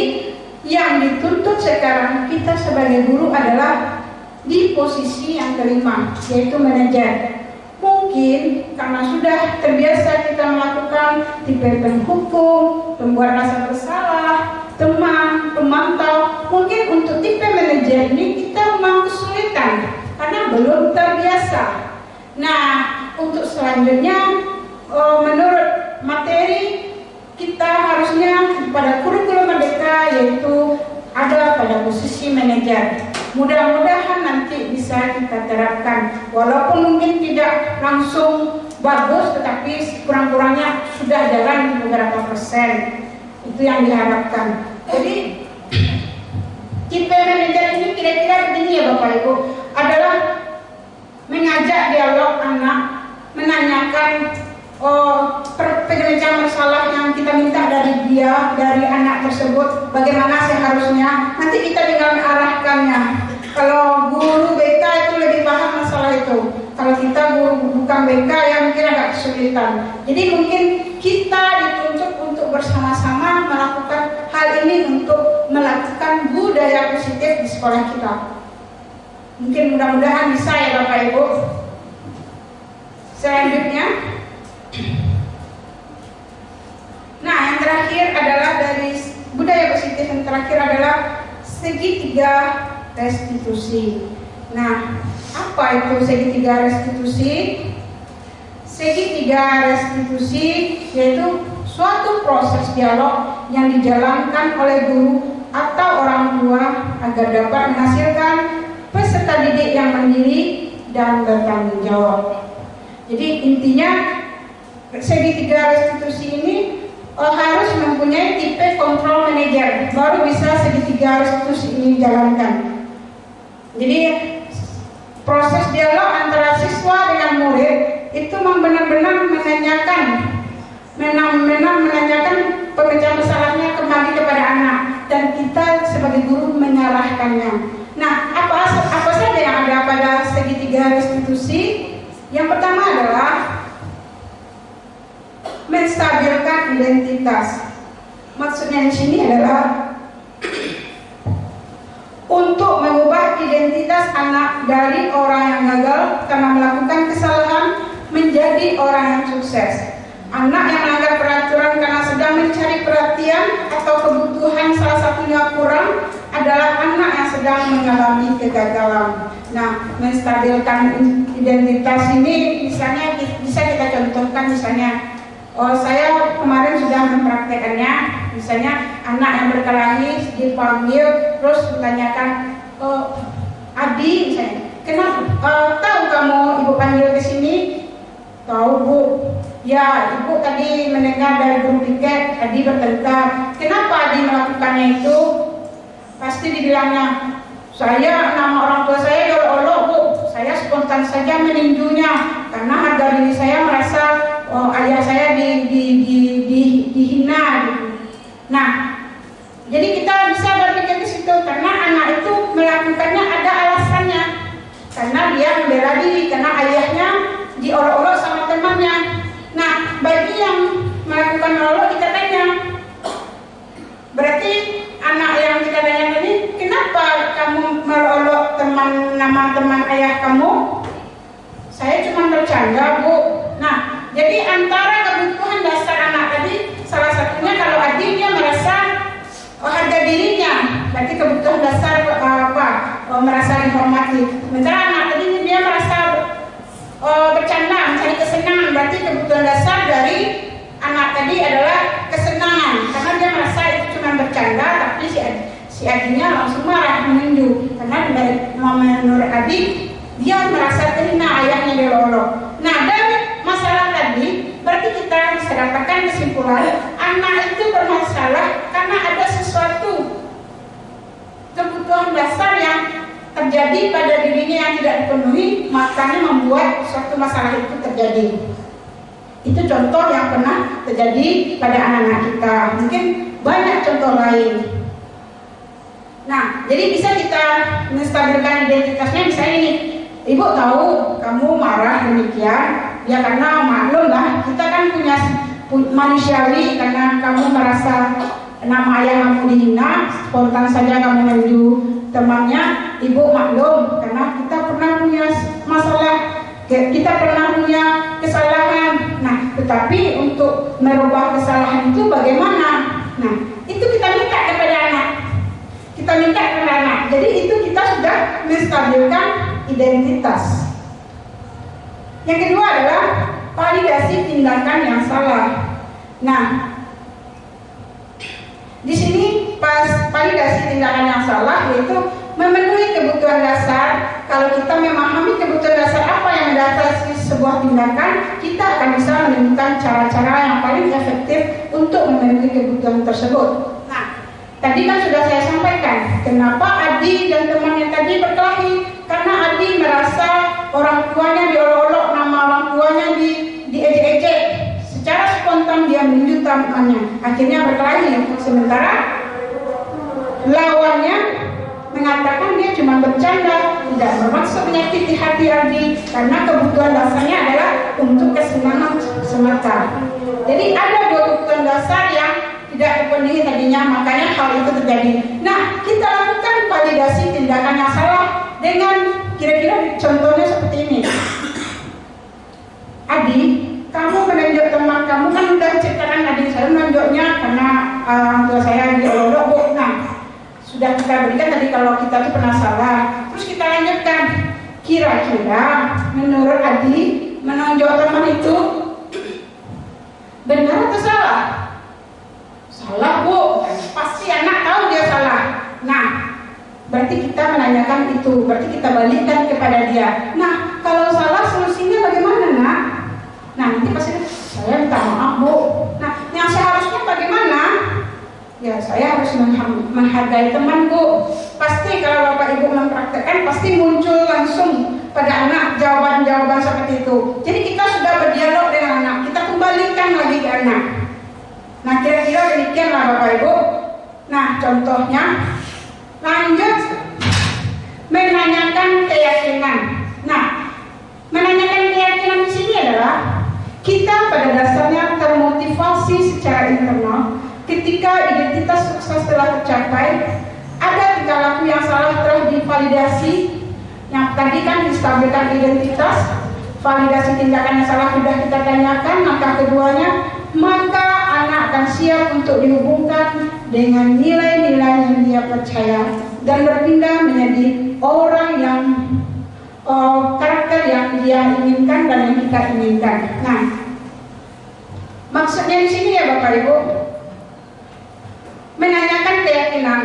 yang dituntut sekarang kita sebagai guru adalah di posisi yang kelima, yaitu manajer. Mungkin karena sudah terbiasa kita melakukan tipe penghukum, pembuat rasa bersalah, teman, pemantau. Mungkin untuk tipe manajer ini kita memang kesulitan karena belum terbiasa. Nah, untuk selanjutnya menurut materi kita harusnya pada kurikulum merdeka, yaitu ada pada posisi manajer. Mudah-mudahan nanti bisa kita terapkan, walaupun mungkin tidak langsung bagus, tetapi kurang-kurangnya sudah jalan beberapa persen. Itu yang diharapkan. Jadi tipe manajer ini kira-kira begini ya Bapak Ibu, adalah mengajak dialog anak, menanyakan perbedaan masalah yang kita minta dari dia, dari anak tersebut, bagaimana seharusnya. Nanti kita tinggal mengarahkannya. Kalau guru BK itu lebih paham masalah itu. Kalau kita guru bukan BK ya mungkin agak kesulitan. Jadi mungkin kita dituntut untuk bersama-sama melakukan hal ini untuk melakukan budaya positif di sekolah kita. Mungkin mudah-mudahan bisa ya Bapak Ibu. Selanjutnya, nah yang terakhir adalah dari budaya positif, yang terakhir adalah segitiga restitusi. Nah, apa Apa itu segitiga restitusi? Segitiga restitusi yaitu suatu proses dialog yang dijalankan oleh guru atau orang tua agar dapat menghasilkan peserta didik yang mandiri dan bertanggung jawab. Jadi intinya segitiga restitusi ini harus mempunyai tipe kontrol manajer, baru bisa segitiga restitusi ini dijalankan. Jadi proses dialog antara siswa dengan murid itu benar-benar menanyakan pemecahan masalahnya kembali kepada anak, dan kita sebagai guru menyalahkannya. Nah, apa saja yang ada pada segitiga restitusi? Yang pertama adalah menstabilkan identitas. Maksudnya di sini adalah untuk mengubah identitas anak dari orang yang gagal karena melakukan kesalahan menjadi orang yang sukses. Anak yang melanggar peraturan karena sedang mencari perhatian atau kebutuhan salah satunya kurang adalah anak yang sedang mengalami kegagalan. Nah, menstabilkan identitas ini misalnya bisa kita contohkan, misalnya saya kemarin sudah mempraktekannya. Misalnya anak yang berkelahi dipanggil terus ditanyakan, Adi misalnya, kenapa tahu kamu ibu panggil ke sini? Tahu bu. Ya, ibu tadi mendengar dari guru piket, Adi bertengkar. Kenapa Adi melakukannya itu? Pasti dibilangnya, saya nama orang tua saya diolok-olok bu. Saya spontan saja meninjunya karena harga diri saya merasa ayah saya dihina gitu. Nah, jadi kita bisa berpikir ke situ karena anak itu melakukannya ada alasannya. Karena dia membela diri, karena ayahnya diolok-olok sama temannya. Nah, bagi yang melakukan olok kita tanya, berarti anak yang kita tanya tadi, kenapa kamu melolok nama teman ayah kamu? Saya cuma bercanda bu. Nah, jadi antara kebutuhan dasar anak tadi, salah satunya kalau Adi dia merasa harga dirinya, berarti kebutuhan dasar merasa dihormati. Sementara anak tadi dia merasa bercanda, mencari kesenangan, berarti kebutuhan dasar dari anak tadi adalah kesenangan, karena dia merasa itu cuma bercanda, tapi si Adinya langsung marah, meninju, karena menurut Adi dia merasa terhina ayahnya dilolok. Nah, dari masalah tadi berarti kita bisa dapatkan kesimpulan anak itu bermasalah karena ada sesuatu kebutuhan dasar yang terjadi pada dirinya yang tidak dipenuhi, makanya membuat suatu masalah itu terjadi. Itu contoh yang pernah terjadi pada anak-anak kita. Mungkin banyak contoh lain. Nah, jadi bisa kita menstabilkan identitasnya. Misalnya ini, ibu tahu kamu marah demikian, ya karena maklum lah, kita kan punya manusiawi, karena kamu merasa nama ayah kamu dihina, spontan saja kamu menuju temannya. Ibu maklum, karena kita pernah punya masalah, kita pernah punya kesalahan. Nah, tetapi untuk merubah kesalahan itu bagaimana? Nah, itu kita minta kepada anak. Kita minta kepada anak. Jadi itu kita sudah menstabilkan identitas. Yang kedua adalah validasi tindakan yang salah. Nah, di sini pas validasi tindakan yang salah yaitu memenuhi kebutuhan dasar. Kalau kita memahami kebutuhan dasar apa yang mendasari sebuah tindakan, kita akan bisa menemukan cara-cara yang paling efektif untuk memenuhi kebutuhan tersebut. Nah, tadi kan sudah saya sampaikan kenapa Adi dan temannya tadi berkelahi, karena Adi merasa orang tuanya diolok-olok, nama orang tuanya diejek-ejek. Secara spontan dia menuju temannya, akhirnya berkelahi. Sementara lawannya mengatakan dia cuma bercanda, tidak bermaksud menyakiti hati Adi, karena kebutuhan dasarnya adalah untuk kesenangan semata. Jadi ada dua kebutuhan dasar yang tidak dipenuhi tadinya, makanya hal itu terjadi. Nah, kita lakukan validasi tindakan yang salah dengan kira-kira contohnya seperti ini. Adi, kamu menunjuk teman kamu, kan udah ceritakan Adi, saya menunjuknya karena orang tua saya diolok bu. Nah, sudah kita berikan tadi kalau kita itu pernah salah. Terus kita lanjutkan, Kira-kira menurut Adi, menonjol teman itu benar atau salah? Salah, Bu. Pasti anak tahu dia salah. Nah, berarti kita menanyakan itu, berarti kita balikkan kepada dia. Nah, kalau salah solusinya bagaimana, Nak? Nah, nanti pasti saya minta maaf, Bu. Nah, yang seharusnya bagaimana? Ya, saya harus menghargai teman, Bu. Pasti kalau Bapak Ibu mempraktekkan, pasti muncul langsung pada anak jawaban-jawaban seperti itu. Jadi kita sudah berdialog dengan anak, kita kembalikan lagi ke anak. Nah, kira-kira demikianlah Bapak Ibu. Nah, contohnya, lanjut menanyakan keyakinan. Nah, menanyakan keyakinan di sini adalah kita pada dasarnya termotivasi secara internal ketika identitas sukses telah tercapai. Ada tingkah laku yang salah telah divalidasi. Yang tadi kan distabilkan identitas, validasi tindakan yang salah sudah kita tanyakan. Langkah keduanya, maka anak akan siap untuk dihubungkan dengan nilai-nilai yang dia percaya dan berpindah menjadi orang yang karakter yang dia inginkan dan yang kita inginkan. Nah, maksudnya di sini ya Bapak Ibu, menanyakan keyakinan.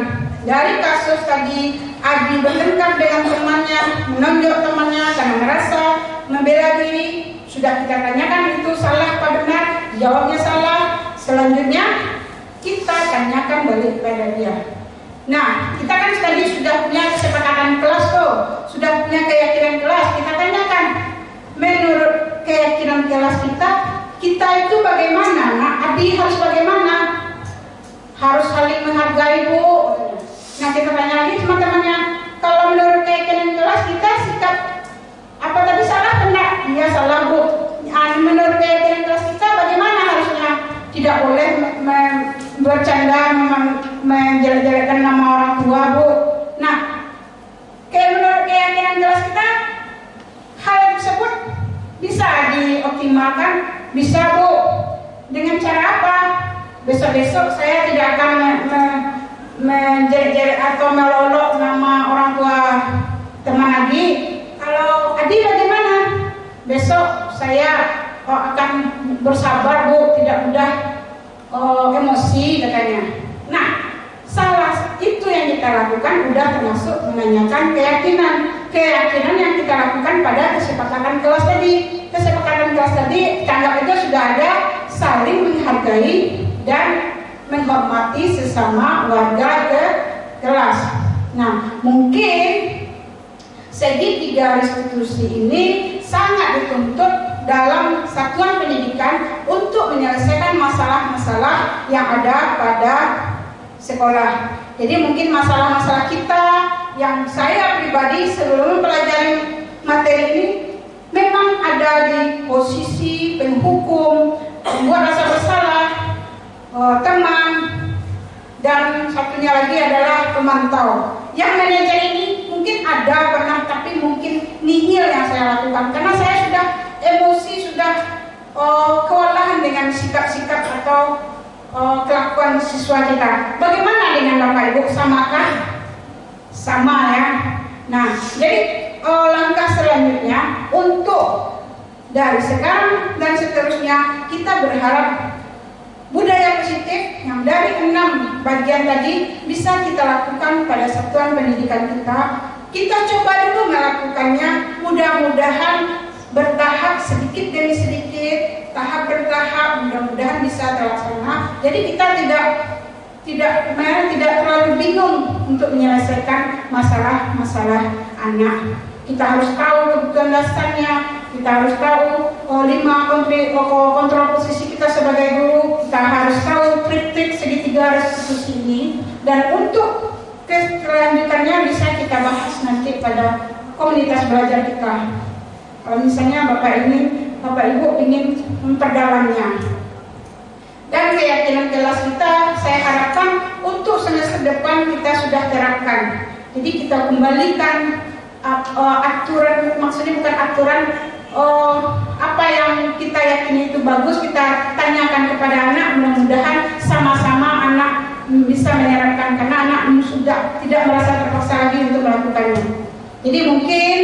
Dari kasus tadi Adi bertengkar dengan temannya, menonjok temannya karena merasa membela diri, sudah kita tanyakan itu salah apa benar, jawabnya salah. Selanjutnya kita tanyakan balik kepada dia. Nah, kita kan tadi sudah punya kesepakatan kelas tuh, sudah punya keyakinan kelas. Kita tanyakan menurut keyakinan kelas kita itu bagaimana? Nah, Adi harus bagaimana? Harus saling menghargai, Bu. Nah, kita tanya lagi teman-temannya, kalau menurut keyakinan kelas kita sikap apa tadi salah benar? Iya salah, Bu. Menurut keyakinan kelas kita bagaimana harusnya? Tidak boleh bercanda menjelek-jelekkan nama orang tua, Bu. Nah, menurut keyakinan kelas kita hal tersebut bisa dioptimalkan, bisa, Bu. Dengan cara apa? Besok-besok saya tidak akan menjelek-jelek atau melolok nama orang tua teman Adi. Kalau Adi bagaimana? Besok saya akan bersabar, Bu, tidak mudah emosi katanya. Nah, salah itu yang kita lakukan udah termasuk menanyakan keyakinan. Keyakinan yang kita lakukan pada kesepakatan kelas tadi. Kesepakatan kelas tadi anggap itu sudah ada saling menghargai dan menghormati sesama warga ke kelas. Nah, mungkin segitiga restitusi ini sangat dituntut dalam satuan pendidikan untuk menyelesaikan masalah-masalah yang ada pada sekolah. Jadi mungkin masalah-masalah kita yang saya pribadi sebelum mempelajari materi ini memang ada di posisi penghukum, membuat rasa bersalah, teman, dan satunya lagi adalah pemantau. Yang manajer ini mungkin ada pernah, tapi mungkin nihil yang saya lakukan karena saya sudah emosi, sudah kewalahan dengan sikap-sikap atau kelakuan siswa kita. Bagaimana dengan Bapak Ibu? Samakah? Sama ya. Nah, jadi langkah selanjutnya untuk dari sekarang dan seterusnya kita berharap budaya positif yang dari 6 bagian tadi bisa kita lakukan pada satuan pendidikan kita. Kita coba dulu melakukannya, mudah-mudahan bertahap sedikit demi sedikit, tahap bertahap, mudah-mudahan bisa terlaksana. Jadi kita tidak terlalu bingung untuk menyelesaikan masalah-masalah anak. Kita harus tahu kebutuhan dasarnya, kita harus tahu 5 kontrol posisi kita sebagai guru, kita harus tahu trik-trik segitiga restitusi ini, dan untuk kelanjutannya bisa kita bahas nanti pada komunitas belajar kita. Kalau misalnya Bapak Ibu ingin memperdalamnya. Dan keyakinan kelas kita saya harapkan untuk semester depan kita sudah terapkan. Jadi kita kembalikan aturan, maksudnya bukan aturan, apa yang kita yakini itu bagus kita tanyakan kepada anak. Mudah-mudahan sama-sama anak bisa menerapkan karena anak sudah tidak merasa terpaksa lagi untuk melakukannya. Jadi mungkin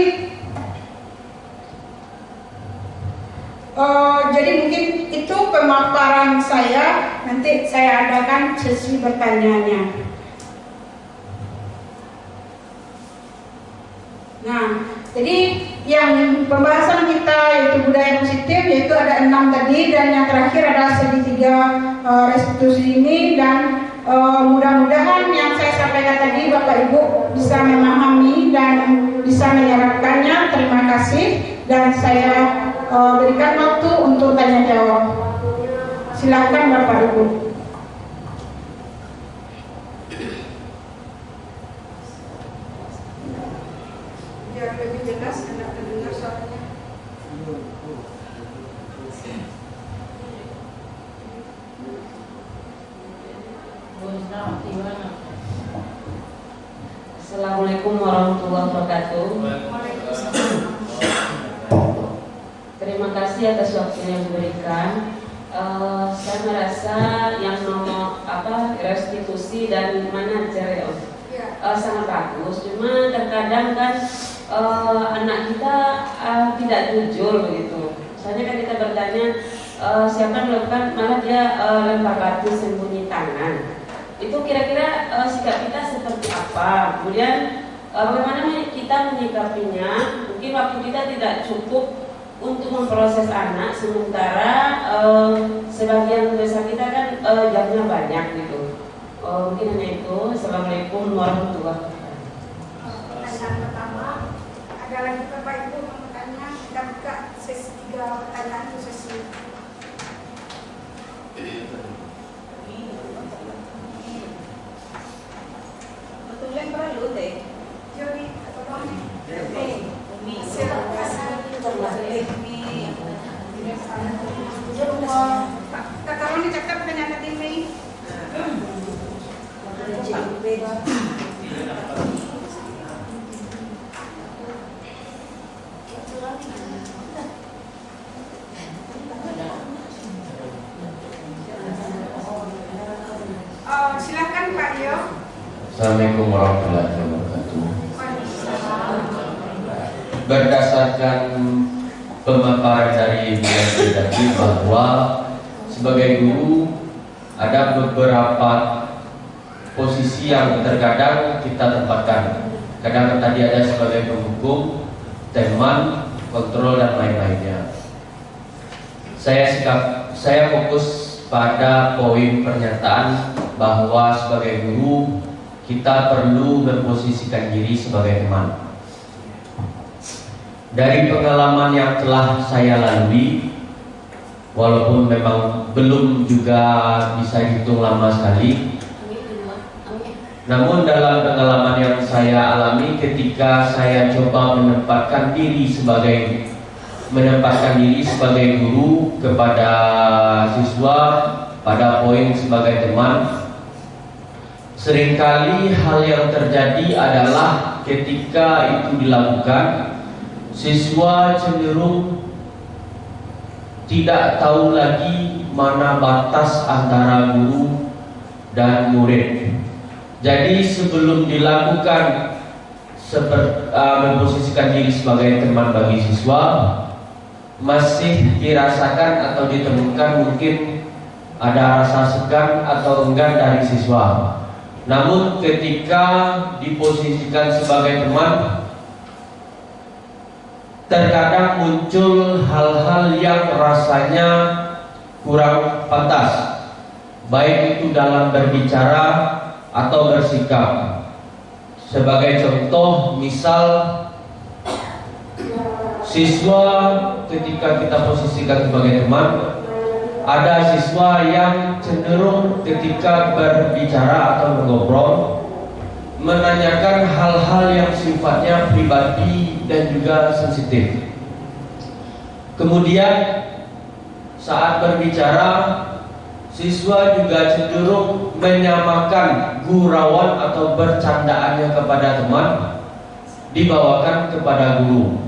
Jadi mungkin itu pemaparan saya. Nanti saya adakan sesi bertanyanya. Nah, jadi yang pembahasan kita yaitu budaya positif, yaitu ada 6 tadi, dan yang terakhir adalah segitiga restitusi ini. Dan mudah-mudahan yang saya sampaikan tadi Bapak Ibu bisa memahami dan bisa menyerapkannya. Terima kasih, dan saya berikan waktu untuk tanya jawab. Silakan Bapak Ibu. Biar lebih jelas Anda terdengar suaranya. Assalamualaikum warahmatullahi wabarakatuh. Terima kasih atas waktu yang diberikan. Saya merasa yang nomor restitusi dan manajer sangat bagus. Cuma terkadang kan anak kita tidak jujur begitu. Misalnya kan kita bertanya siapa yang melakukan, malah dia lempar batu sembunyi tangan. Itu kira-kira sikap kita seperti apa? Kemudian bagaimana kita menyikapinya? Mungkin waktu kita tidak cukup untuk memproses anak, sementara sebagian besar kita kan jamnya banyak gitu. Mungkin hanya itu. Assalamualaikum warahmatullahi wabarakatuh. Pertanyaan pertama, ada lagi Bapak Ibu yang bertanya? Kita buka sesi 3 pertanyaan itu sesi. Betulan perlu deh. Joni, tolong. Umi. Kak tolong dicatat pertanyaan tadi, Mei. Silakan Pak Rio. Assalamualaikum warahmatullahi wabarakatuh. Berdasarkan pemaparan dari Bu Yanti tadi bahwa sebagai guru ada beberapa posisi yang terkadang kita tempatkan. Kadang tadi ada sebagai penghukum, teman, kontrol dan lain-lainnya. Saya fokus pada poin pernyataan bahwa sebagai guru kita perlu memposisikan diri sebagai teman. Dari pengalaman yang telah saya lalui, walaupun memang belum juga bisa dihitung lama sekali, namun dalam pengalaman yang saya alami ketika saya coba menempatkan diri sebagai guru kepada siswa pada poin sebagai teman, seringkali hal yang terjadi adalah ketika itu dilakukan, siswa cenderung tidak tahu lagi mana batas antara guru dan murid. Jadi sebelum dilakukan memposisikan diri sebagai teman bagi siswa, masih dirasakan atau ditemukan mungkin ada rasa segan atau enggan dari siswa. Namun ketika diposisikan sebagai teman, terkadang muncul hal-hal yang rasanya kurang pantas, baik itu dalam berbicara atau bersikap. Sebagai contoh, misal siswa ketika kita posisikan sebagai teman, ada siswa yang cenderung ketika berbicara atau mengobrol menanyakan hal-hal yang sifatnya pribadi dan juga sensitif. Kemudian saat berbicara, siswa juga cenderung menyamakan gurauan atau bercandaannya kepada teman dibawakan kepada guru.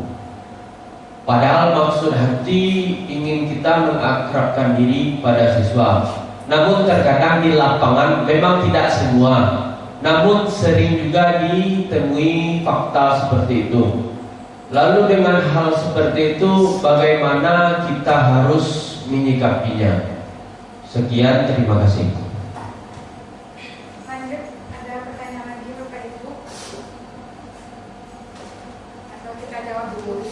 Padahal maksud hati ingin kita mengakrabkan diri pada siswa. Namun terkadang di lapangan memang tidak semua, namun sering juga ditemui fakta seperti itu. Lalu dengan hal seperti itu bagaimana kita harus menyikapinya? Sekian, terima kasih. Lanjut, ada pertanyaan lagi Bapak Ibu? Atau kita jawab dulu?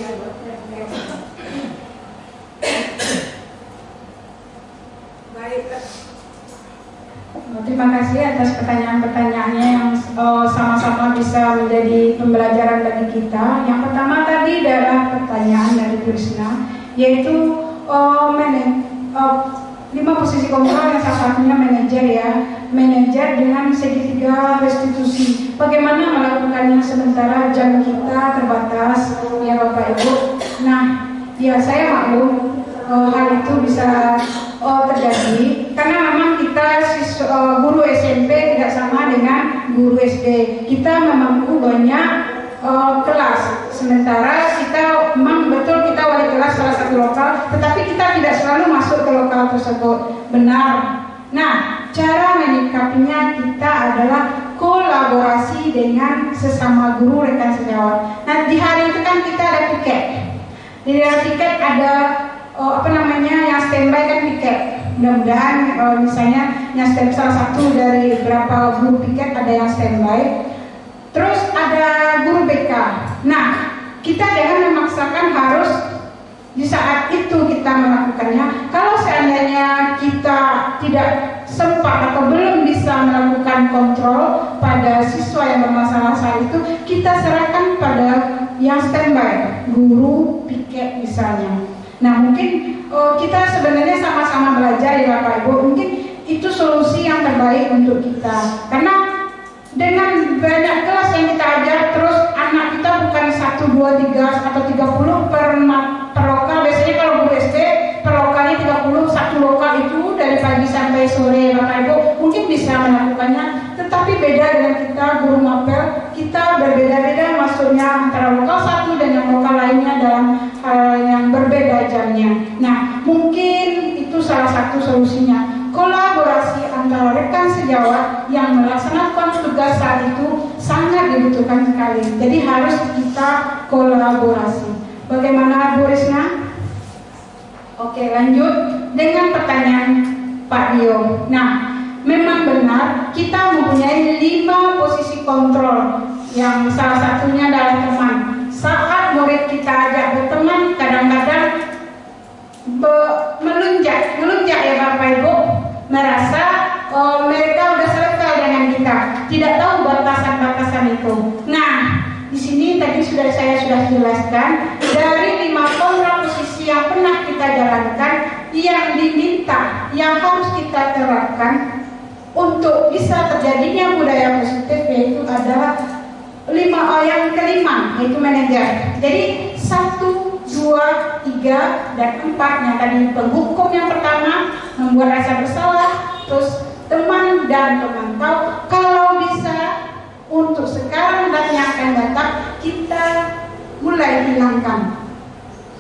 Baik. Terima kasih atas pertanyaan-pertanyaannya yang sama-sama bisa menjadi pembelajaran bagi kita. Yang pertama tadi adalah pertanyaan dari Krishna, yaitu 5 posisi kontrol yang salah satunya manajer ya. Manajer dengan segitiga restitusi. Bagaimana melakukannya sementara jam kita terbatas ya Bapak Ibu. Nah, ya saya maklum hal itu bisa terjadi karena memang kita guru SMP tidak sama dengan guru SD. Kita memangku banyak kelas, sementara kita memang betul kita wali kelas salah satu lokal, tetapi kita tidak selalu masuk ke lokal tersebut. Benar. Nah, cara menyikapinya kita adalah kolaborasi dengan sesama guru rekan sejawat. Nah, di hari itu kan kita ada piket. Di dalam piket ada yang standby kan piket. Mudah-mudahan misalnya yang standby salah satu dari beberapa guru piket ada yang standby. Terus ada guru BK. Nah, kita jangan memaksakan harus di saat itu kita melakukannya. Kalau seandainya kita tidak sempat atau belum bisa melakukan kontrol pada siswa yang bermasalah saat itu, kita serahkan pada yang standby, guru piket misalnya. Nah, mungkin kita sebenarnya sama-sama belajar ya Bapak Ibu. Mungkin itu solusi yang terbaik untuk kita. Karena dengan banyak kelas yang kita ajar, terus anak kita bukan 1, 2, 3 atau 30 per lokal. Biasanya kalau guru SD per lokalnya 30, satu lokal itu dari pagi sampai sore Bapak Ibu mungkin bisa melakukannya. Tetapi beda dengan kita guru mapel, kita berbeda-beda masuknya antara lokal satu dan yang lokal lainnya dalam hal yang berbeda jamnya. Nah, mungkin itu salah satu solusinya. Kolaborasi antara rekan sejawat yang melaksanakan tugas saat itu sangat dibutuhkan sekali. Jadi harus kita kolaborasi. Bagaimana Bu Risna? Oke, lanjut dengan pertanyaan Pak Dio. Nah, memang benar kita mempunyai 5 posisi kontrol yang salah satunya adalah teman. Saat murid kita ajak berteman, kadang-kadang melunjak ya Bapak Ibu, merasa mereka udah selesai dengan kita, tidak tahu batasan-batasan itu. Nah, di sini tadi saya sudah jelaskan dari 5 kontrol posisi yang pernah kita jalankan, yang diminta, yang harus kita terapkan untuk bisa terjadinya budaya positif, yaitu adalah yang kelima, yaitu manajer. Jadi 1, 2, 3, dan 4 yang tadi penghukum yang pertama, membuat rasa bersalah, terus teman dan pemantau. Kalau bisa untuk sekarang dan yang akan datang kita mulai hilangkan.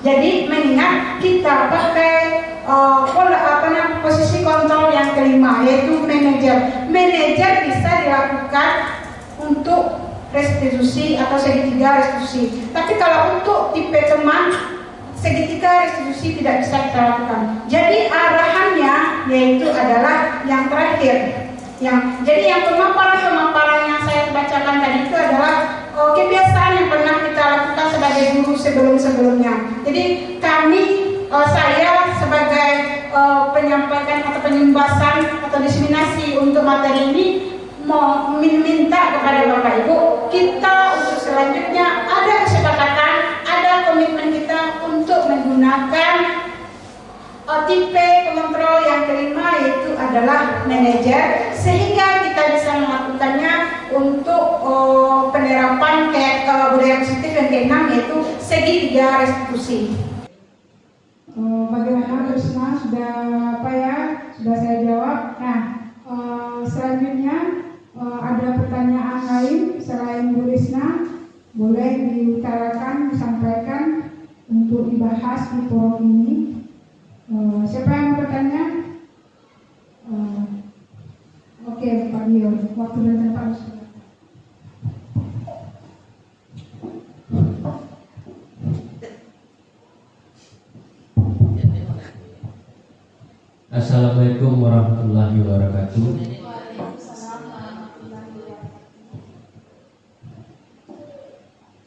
Jadi mengingat kita pakai posisi kontrol yang kelima, yaitu manajer. Manajer bisa dilakukan untuk restitusi atau segitiga restitusi. Tapi kalau untuk tipe teman, segitiga restitusi tidak bisa kita lakukan. Jadi arahannya yaitu adalah yang terakhir. Jadi yang pemaparan yang saya bacakan tadi itu adalah kebiasaan yang pernah kita lakukan sebagai guru sebelum-sebelumnya. Jadi saya sebagai penyampaikan atau penyumbasan atau diseminasi untuk materi ini mau minta kepada Bapak Ibu, kita untuk selanjutnya ada kesepakatan, ada komitmen kita untuk menggunakan tipe pengontrol yang kelima, yaitu adalah manajer, sehingga kita bisa melakukannya untuk penerapan budaya positif yang keenam, yaitu segitiga restitusi. Bagaimana Krishna, sudah sudah saya jawab. Nah, selanjutnya ada pertanyaan lain selain Bu Risna, boleh diutarakan, disampaikan untuk dibahas di forum ini. Siapa yang mau bertanya? Oke, Pak Dio, waktu dan tempat sudah. Assalamualaikum warahmatullahi wabarakatuh.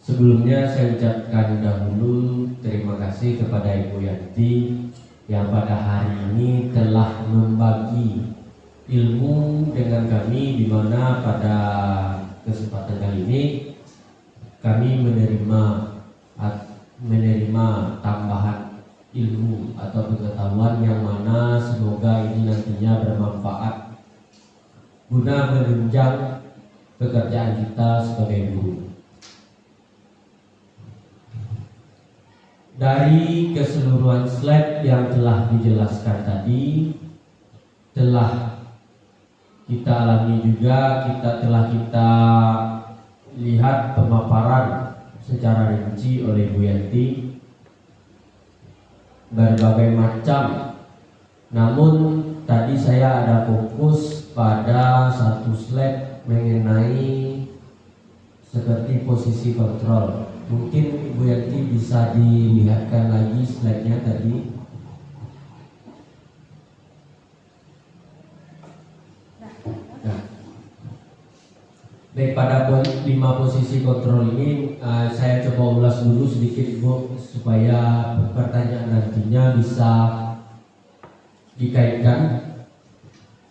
Sebelumnya saya ucapkan dahulu terima kasih kepada Ibu Yanti yang pada hari ini telah membagi ilmu dengan kami, di mana pada kesempatan kali ini kami menerima tambahan ilmu atau pengetahuan yang mana semoga ini nantinya bermanfaat guna menunjang pekerjaan kita sebagai guru. Dari keseluruhan slide yang telah dijelaskan tadi, telah kita alami juga, telah kita lihat pemaparan secara rinci oleh Bu Yanti berbagai macam. Namun tadi saya ada fokus pada satu slide mengenai seperti posisi kontrol. Mungkin Ibu Yanti bisa dilihatkan lagi slide-nya tadi. Nah. Baik, pada 5 posisi kontrol ini saya coba ulas dulu sedikit Bu, supaya pertanyaan nantinya bisa dikaitkan.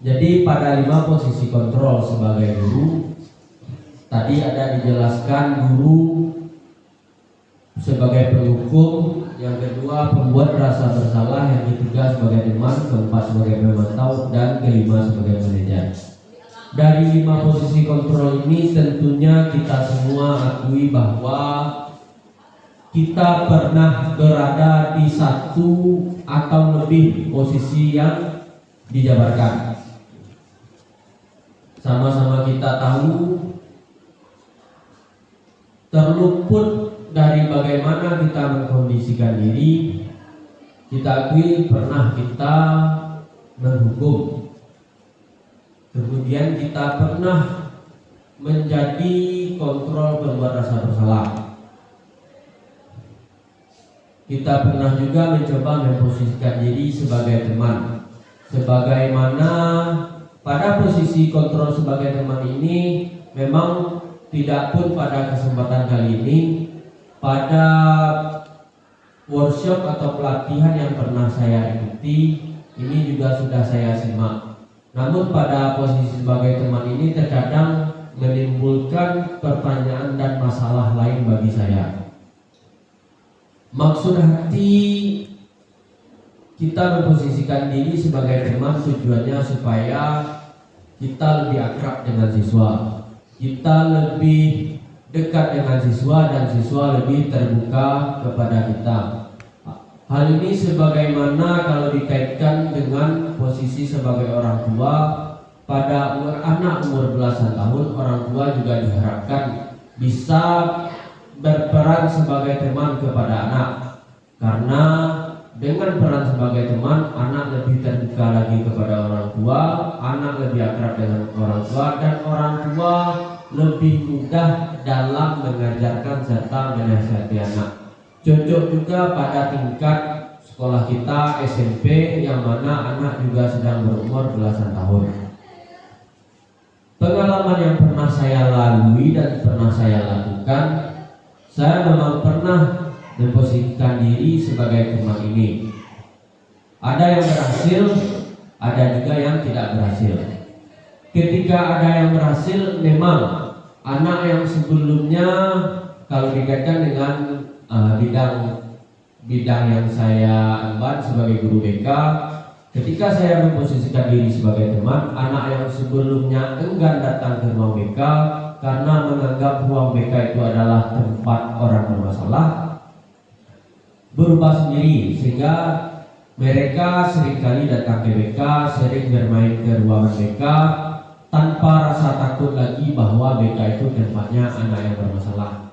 Jadi pada 5 posisi kontrol sebagai guru, tadi ada dijelaskan guru sebagai penghukum, yang kedua pembuat rasa bersalah, yang ketiga sebagai teman, keempat sebagai pemantau, dan kelima sebagai manajer. Dari 5 posisi kontrol ini tentunya kita semua akui bahwa kita pernah berada di satu atau lebih posisi yang dijabarkan. Sama-sama kita tahu terluput dari bagaimana kita mengkondisikan diri, kita akui pernah kita menghukum, kemudian kita pernah menjadi kontrol pembuat rasa bersalah. Kita pernah juga mencoba memposisikan diri sebagai teman. Sebagaimana pada posisi kontrol sebagai teman ini, memang tidak pun pada kesempatan kali ini, pada workshop atau pelatihan yang pernah saya ikuti, ini juga sudah saya simak. Namun pada posisi sebagai teman ini terkadang menimbulkan pertanyaan dan masalah lain bagi saya. Maksud hati kita memposisikan diri sebagai teman tujuannya supaya kita lebih akrab dengan siswa, kita lebih dekat dengan siswa, dan siswa lebih terbuka kepada kita. Hal ini sebagaimana kalau dikaitkan dengan posisi sebagai orang tua, pada anak umur belasan tahun, orang tua juga diharapkan bisa berperan sebagai teman kepada anak, karena dengan peran sebagai teman, anak lebih terbuka lagi kepada orang tua, anak lebih akrab dengan orang tua, dan orang tua lebih mudah dalam mengajarkan serta menasihati anak. Cocok juga pada tingkat sekolah kita SMP, yang mana anak juga sedang berumur belasan tahun. Pengalaman yang pernah saya lalui dan pernah saya lakukan, saya memang pernah memposisikan diri sebagai teman ini. Ada yang berhasil, ada juga yang tidak berhasil. Ketika ada yang berhasil, memang anak yang sebelumnya, kalau dikaitkan dengan bidang yang saya emban sebagai guru BK, ketika saya memposisikan diri sebagai teman, anak yang sebelumnya enggan datang ke ruang BK karena menganggap ruang BK itu adalah tempat orang bermasalah, berubah sendiri, sehingga mereka seringkali datang ke BK, sering bermain ke ruangan BK tanpa rasa takut lagi bahwa BK itu tempatnya anak yang bermasalah.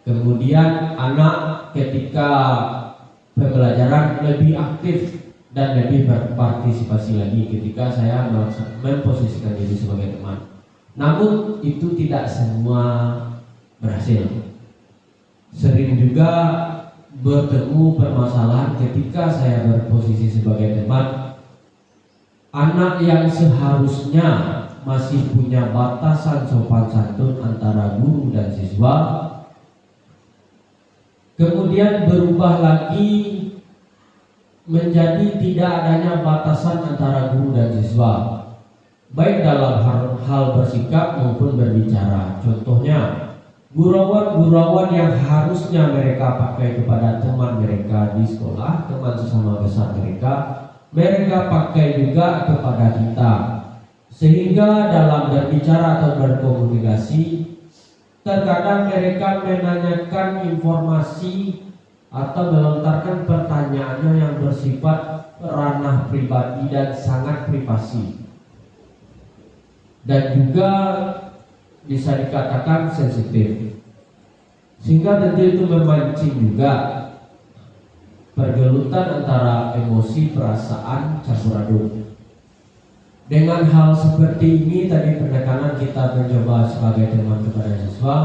Kemudian anak ketika pembelajaran lebih aktif dan lebih berpartisipasi lagi ketika saya memposisikan diri sebagai teman. Namun itu tidak semua berhasil. Sering juga bertemu permasalahan ketika saya berposisi sebagai teman, anak yang seharusnya masih punya batasan sopan santun antara guru dan siswa, kemudian berubah lagi menjadi tidak adanya batasan antara guru dan siswa, baik dalam hal bersikap maupun berbicara. Contohnya, gurauan-gurauan yang harusnya mereka pakai kepada teman mereka di sekolah, teman sesama besar mereka pakai juga kepada kita. Sehingga dalam berbicara atau berkomunikasi, terkadang mereka menanyakan informasi atau melontarkan pertanyaannya yang bersifat ranah pribadi dan sangat privasi, dan juga bisa dikatakan sensitif, sehingga tentu itu memancing juga pergelutan antara emosi, perasaan, campur aduk. Dengan hal seperti ini tadi penekanan kita mencoba sebagai teman kepada siswa,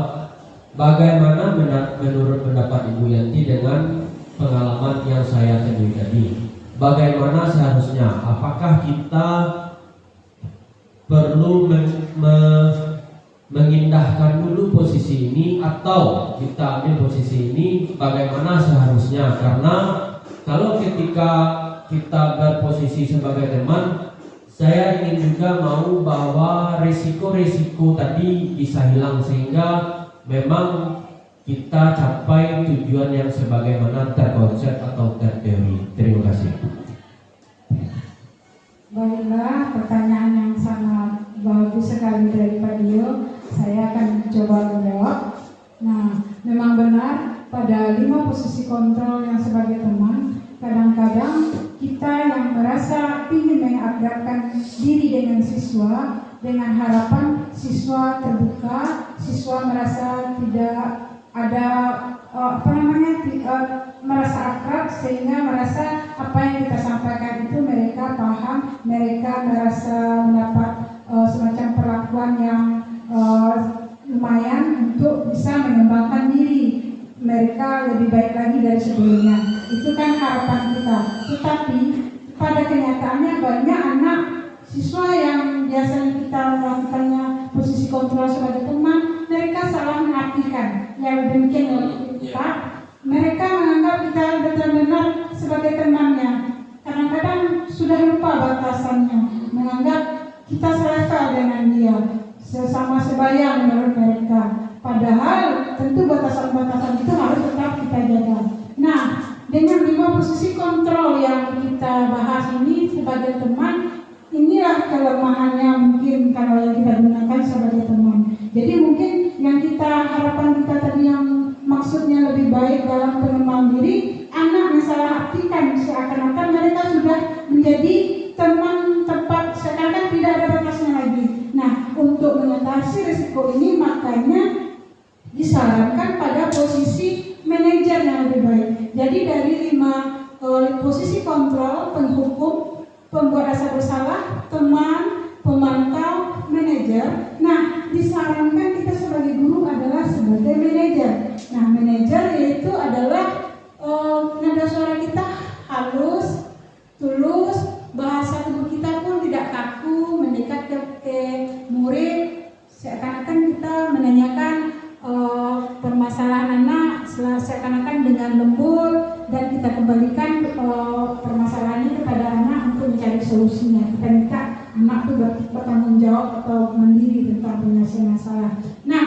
bagaimana menurut pendapat Ibu Yanti dengan pengalaman yang saya temui tadi? Bagaimana seharusnya? Apakah kita perlu mengindahkan dulu posisi ini atau kita ambil posisi ini? Bagaimana seharusnya? Karena kalau ketika kita berposisi sebagai teman, saya ingin juga mau bahwa resiko-resiko tadi bisa hilang sehingga memang kita capai tujuan yang sebagaimana terkonsep atau terteori. Terima kasih. Baiklah, pertanyaan yang sangat bagus sekali dari Pak Dio. Saya akan coba menjawab. Nah, memang benar pada 5 posisi kontrol yang sebagai teman, kadang-kadang kita yang merasa ingin mengakrabkan diri dengan siswa dengan harapan siswa terbuka, siswa merasa tidak ada merasa akrab, sehingga merasa apa yang kita sampaikan itu mereka paham, mereka merasa mendapat semacam perlakuan yang lumayan untuk bisa mengembangkan diri mereka lebih baik lagi dari sebelumnya. Itu kan harapan kita. Tetapi pada kenyataannya banyak anak siswa yang biasanya kita melakukannya posisi kontrol sebagai teman, mereka salah mengartikan. Ya demikian kita. Mereka menganggap kita benar-benar sebagai temannya. Kadang-kadang sudah lupa batasannya, menganggap kita selevel dengan dia, sesama sebaya menurut mereka. Padahal tentu batasan-batasan itu harus tetap kita jaga. Nah, dengan 5 posisi kontrol yang kita bahas ini sebagai teman, inilah kelemahannya mungkin kalau yang kita gunakan sebagai teman. Jadi mungkin yang kita harapan kita tadi yang maksudnya lebih baik dalam pengembangan diri, anak mensalah artikan seakan-akan mereka sudah menjadi teman tepat, seakan-akan tidak ada batasnya lagi. Nah, untuk mengatasi risiko ini makanya disarankan pada posisi manajer yang lebih baik. Jadi dari 5 posisi kontrol, penghukum, pembuat rasa bersalah, teman, pemantau, manajer. Nah, disarankan kita sebagai guru adalah sebagai manajer. Nah, manajer yaitu adalah nada suara kita halus, tulus, bahasa tubuh kita pun tidak kaku, mendekat ke murid, seakan-akan kita menanyakan permasalahan anak seakan-akan dengan lembut, dan kita kembalikan permasalahan ini kepada anak untuk mencari solusinya. Kita minta anak itu bertanggung jawab atau mandiri tentang penyelesaian masalah. Nah,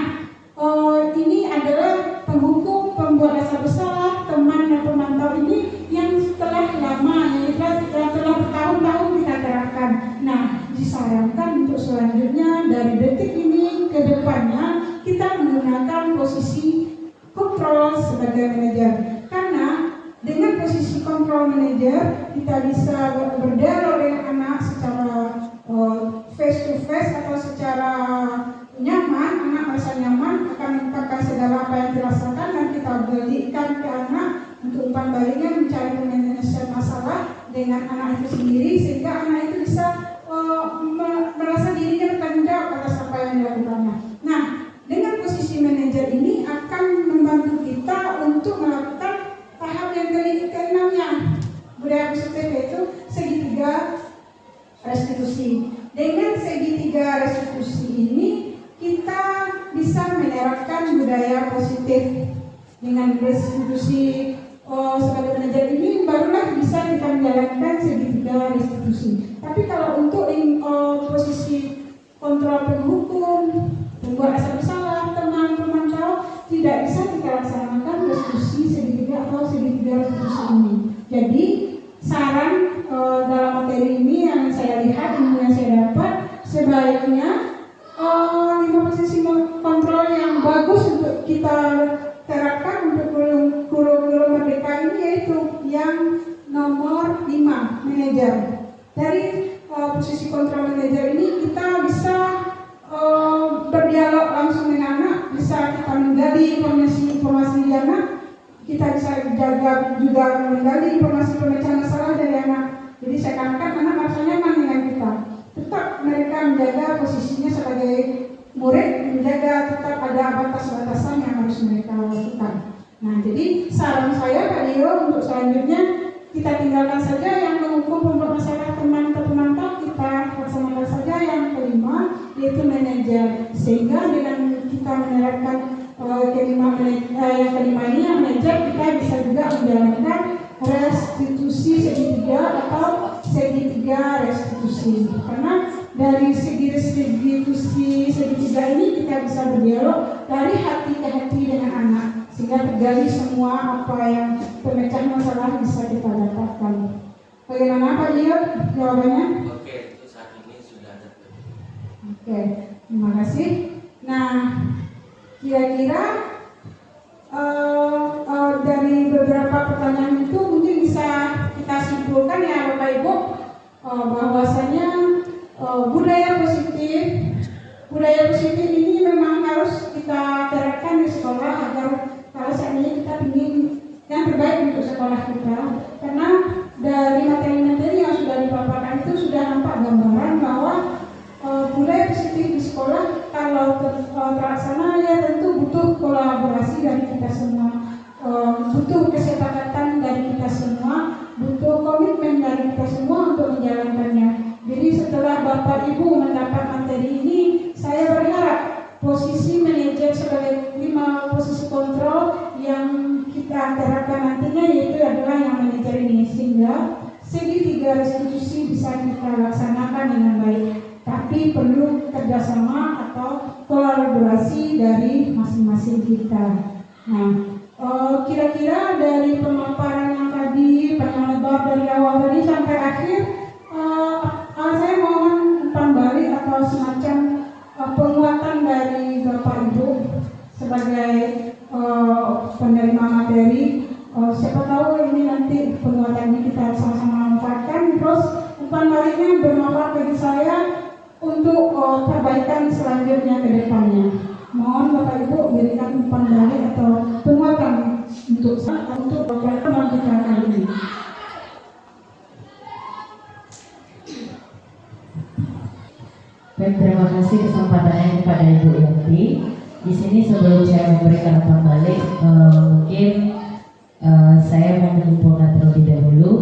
ini adalah penghukum, pembuat rasa bersalah, teman dan pemantau ini yang setelah lama, telah bertahun-tahun kita terapkan. Nah, disarankan untuk selanjutnya dari detik ini ke depannya kita menggunakan posisi kontrol sebagai manajer. Karena dengan posisi kontrol manajer kita bisa berdialog dengan anak secara face to face atau secara nyaman. Anak merasa nyaman akan mengungkapkan segala apa yang dirasakan, dan kita berikan ke anak untuk umpan baliknya mencari penyelesaian masalah dengan anak itu sendiri, sehingga anak itu bisa merasa dirinya bertanggung jawab atas apa yang dilakukannya. Nah, dengan posisi manajer ini akan membantu kita untuk melakukan tahap yang ke-6-nya. Budaya positif yaitu segitiga restitusi. Dengan segitiga restitusi ini kita bisa menerapkan budaya positif. Dengan restitusi sebagai manajer ini barulah bisa kita menjalankan segitiga restitusi. Tapi kalau untuk posisi kontrol penghukum, pembuat asal bersalah, tenang, pemantau, tidak bisa kita laksanakan restitusi segitiga atau segitiga restitusi ini. Jadi saran dalam materi ini yang saya lihat, ilmu yang saya dapat, sebaiknya 5 posisi kontrol yang bagus untuk kita terapkan untuk kurikulum merdeka ini, yaitu yang nomor 5, manajer. Dari posisi kontrol manajer ini kita bisa berdialog langsung dengan anak, bisa kita menggali informasi di anak, kita bisa jaga juga menggali informasi pemecahan masalah dari anak. Jadi seakan-akan anak merasa nyaman dengan kita. Tetap mereka menjaga posisinya sebagai murid, menjaga tetap ada batas-batasan yang harus mereka lakukan. Nah, jadi saran saya Pak Dio untuk selanjutnya kita tinggalkan saja yang menghukum pembuat masalah teman atau pemantau, kita laksanakan saja yang kelima, yaitu manajer. Sehingga dengan kita menerapkan yang kelima ini, yang manajer, kita bisa juga menjalankan restitusi segitiga atau segitiga restitusi. Karena dari segi restitusi segitiga ini kita bisa berdialog dari hati ke hati dengan anak, sehingga tergali semua apa yang pemecahan masalah bisa kita dapatkan. Bagaimana Pak Dio jawabannya? Oke, itu saat ini sudah ada. Oke, terima kasih. Nah, kira-kira dari beberapa pertanyaan itu mungkin bisa kita simpulkan ya Bapak Ibu, bahwasanya budaya positif ini memang harus kita terapkan di sekolah agar kalau seandainya kita ingin yang terbaik untuk sekolah kita. Karena dari materi-materi yang sudah dipaparkan itu sudah nampak gambaran bahwa budaya positif di sekolah kalau terlaksana ya tentu butuh kolaborasi dari kita semua, butuh kesepakatan dari kita semua, butuh komitmen dari kita semua untuk menjalankannya. Jadi setelah Bapak Ibu mendapat materi ini, saya berharap posisi manajer sebagai 5 posisi kontrol yang kita terapkan nantinya yaitu adalah yang manajer ini, sehingga segitiga restitusi bisa kita laksanakan dengan baik. Tapi perlu kerjasama atau kolaborasi dari masing-masing kita. Nah, kira-kira dari pemaparan yang tadi, panjang lebar dari awal tadi sampai akhir, saya mohon umpan balik atau semacam penguatan dari Bapak Ibu sebagai penerima materi. Siapa tahu ini nanti penguatan ini kita sama-sama manfaatkan, terus umpan baliknya bermanfaat bagi saya untuk perbaikan selanjutnya ke depannya. Mohon Bapak Ibu berikan umpan balik atau penguatan untuk pertemuan kita kali ini. Baik, terima kasih kesempatannya kepada Ibu Yanti. Di sini sebelum saya memberikan umpan balik, mungkin saya mau menyimpulkan terlebih dahulu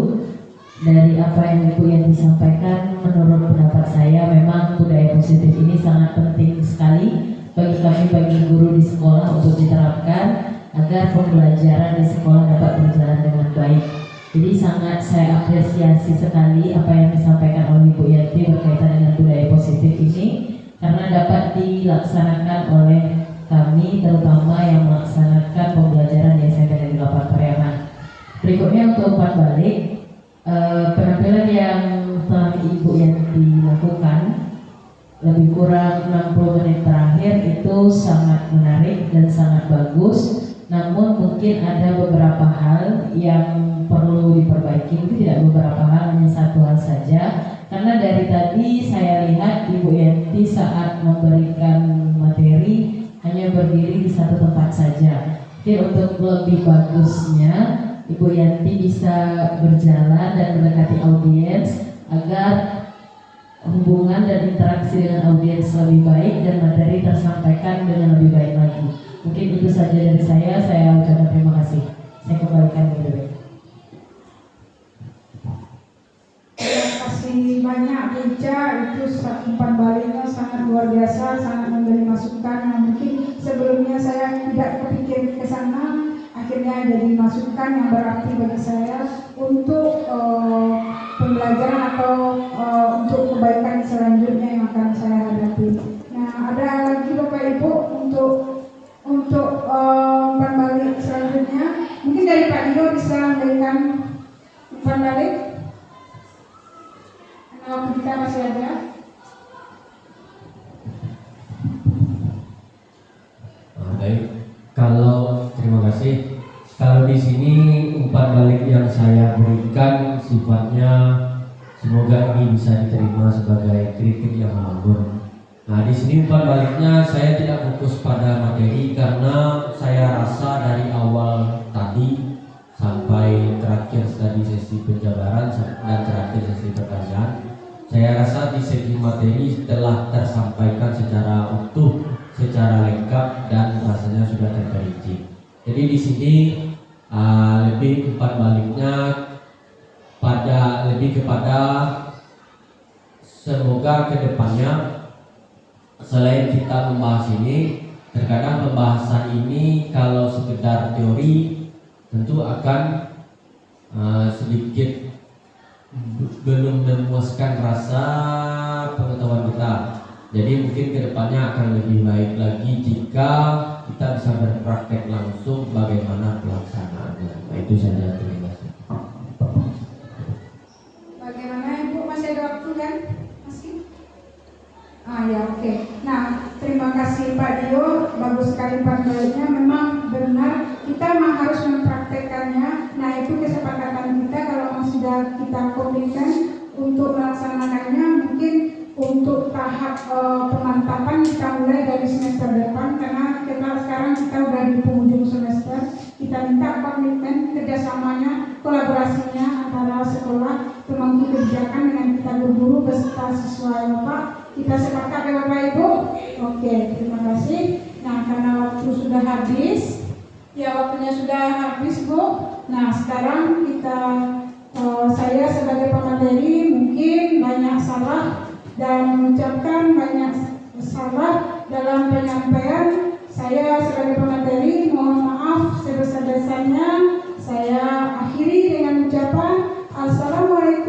dari apa yang Ibu Yanti sampaikan. Menurut pendapat saya, memang budaya positif ini sangat penting sekali bagi kami, bagi guru di sekolah untuk diterapkan agar pembelajaran di sekolah dapat berjalan dengan baik. Jadi sangat saya apresiasi sekali apa yang disampaikan oleh Ibu Yanti berkaitan dengan budaya positif ini, karena dapat dilaksanakan oleh kami, terutama yang melaksanakan pembelajaran di SMP Negeri 8 Pariaman. Berikutnya untuk umpan balik, penampilan yang telah Ibu Yanti lakukan lebih kurang 60 menit terakhir itu sangat menarik dan sangat bagus. Namun mungkin ada beberapa hal yang perlu diperbaiki, itu tidak beberapa hal, hanya satu hal saja. Karena dari tadi saya lihat Ibu Yanti saat memberikan materi hanya berdiri di satu tempat saja. Jadi untuk lebih bagusnya Ibu Yanti bisa berjalan dan mendekati audiens agar hubungan dan interaksi dengan audiens lebih baik dan materi tersampaikan dengan lebih baik lagi. Mungkin itu saja dari saya ucapkan terima kasih. Saya kembalikan ke Ibu. Terima kasih masih banyak gereja itu umpan baliknya sangat luar biasa, sangat memberi masukan. Nah, mungkin sebelumnya saya tidak kepikir ke sana, akhirnya jadi masukan yang berarti bagi saya untuk pembelajaran atau untuk kebaikan selanjutnya yang akan saya hadapi. Nah, ada lagi Bapak Ibu untuk umpan balik selanjutnya. Mungkin dari Pak Dio bisa memberikan umpan balik. Waktu kita masih ada. Baik, kalau terima kasih. Kalau di sini umpan balik yang saya berikan sifatnya semoga ini bisa diterima sebagai kritik yang membangun. Nah, di sini umpan baliknya saya tidak fokus pada materi karena saya rasa dari awal tadi sampai terakhir tadi sesi penjabaran dan terakhir sesi pertanyaan, saya rasa di segi materi telah tersampaikan secara utuh, secara lengkap dan rasanya sudah terperinci. Jadi di sini lebih umpan baliknya lebih kepada semoga kedepannya selain kita membahas ini, terkadang pembahasan ini kalau sekedar teori tentu akan sedikit belum memuaskan rasa pengetahuan kita. Jadi mungkin kedepannya akan lebih baik lagi jika kita bisa berpraktek langsung bagaimana pelaksanaannya. Nah, itu saja, terima kasih. Bagaimana Ibu, masih ada waktu kan? Masih? Ya oke. Nah, terima kasih Pak Dio, bagus sekali panduannya. Memang benar kita memang harus mempraktekkannya. Nah, itu kesepakatan kita kalau sudah kita komitmen untuk melaksanakannya. Mungkin untuk tahap pemantapan kita mulai dari semester depan karena sekarang kita udah di penghujung semester. Kita minta komitmen kerjasamanya, kolaborasinya antara sekolah, pemangku kebijakan dengan kita guru beserta siswa Bapak. Kita sepakat ya Bapak Ibu? Oke, terima kasih. Nah, karena waktu sudah habis, ya waktunya sudah habis Bu. Nah, sekarang kita saya sebagai pemateri mungkin banyak salah dan mengucapkan banyak salah dalam penyampaian. Saya sebagai pemateri mohon maaf sebesar-besarnya. Saya akhiri dengan ucapan Assalamualaikum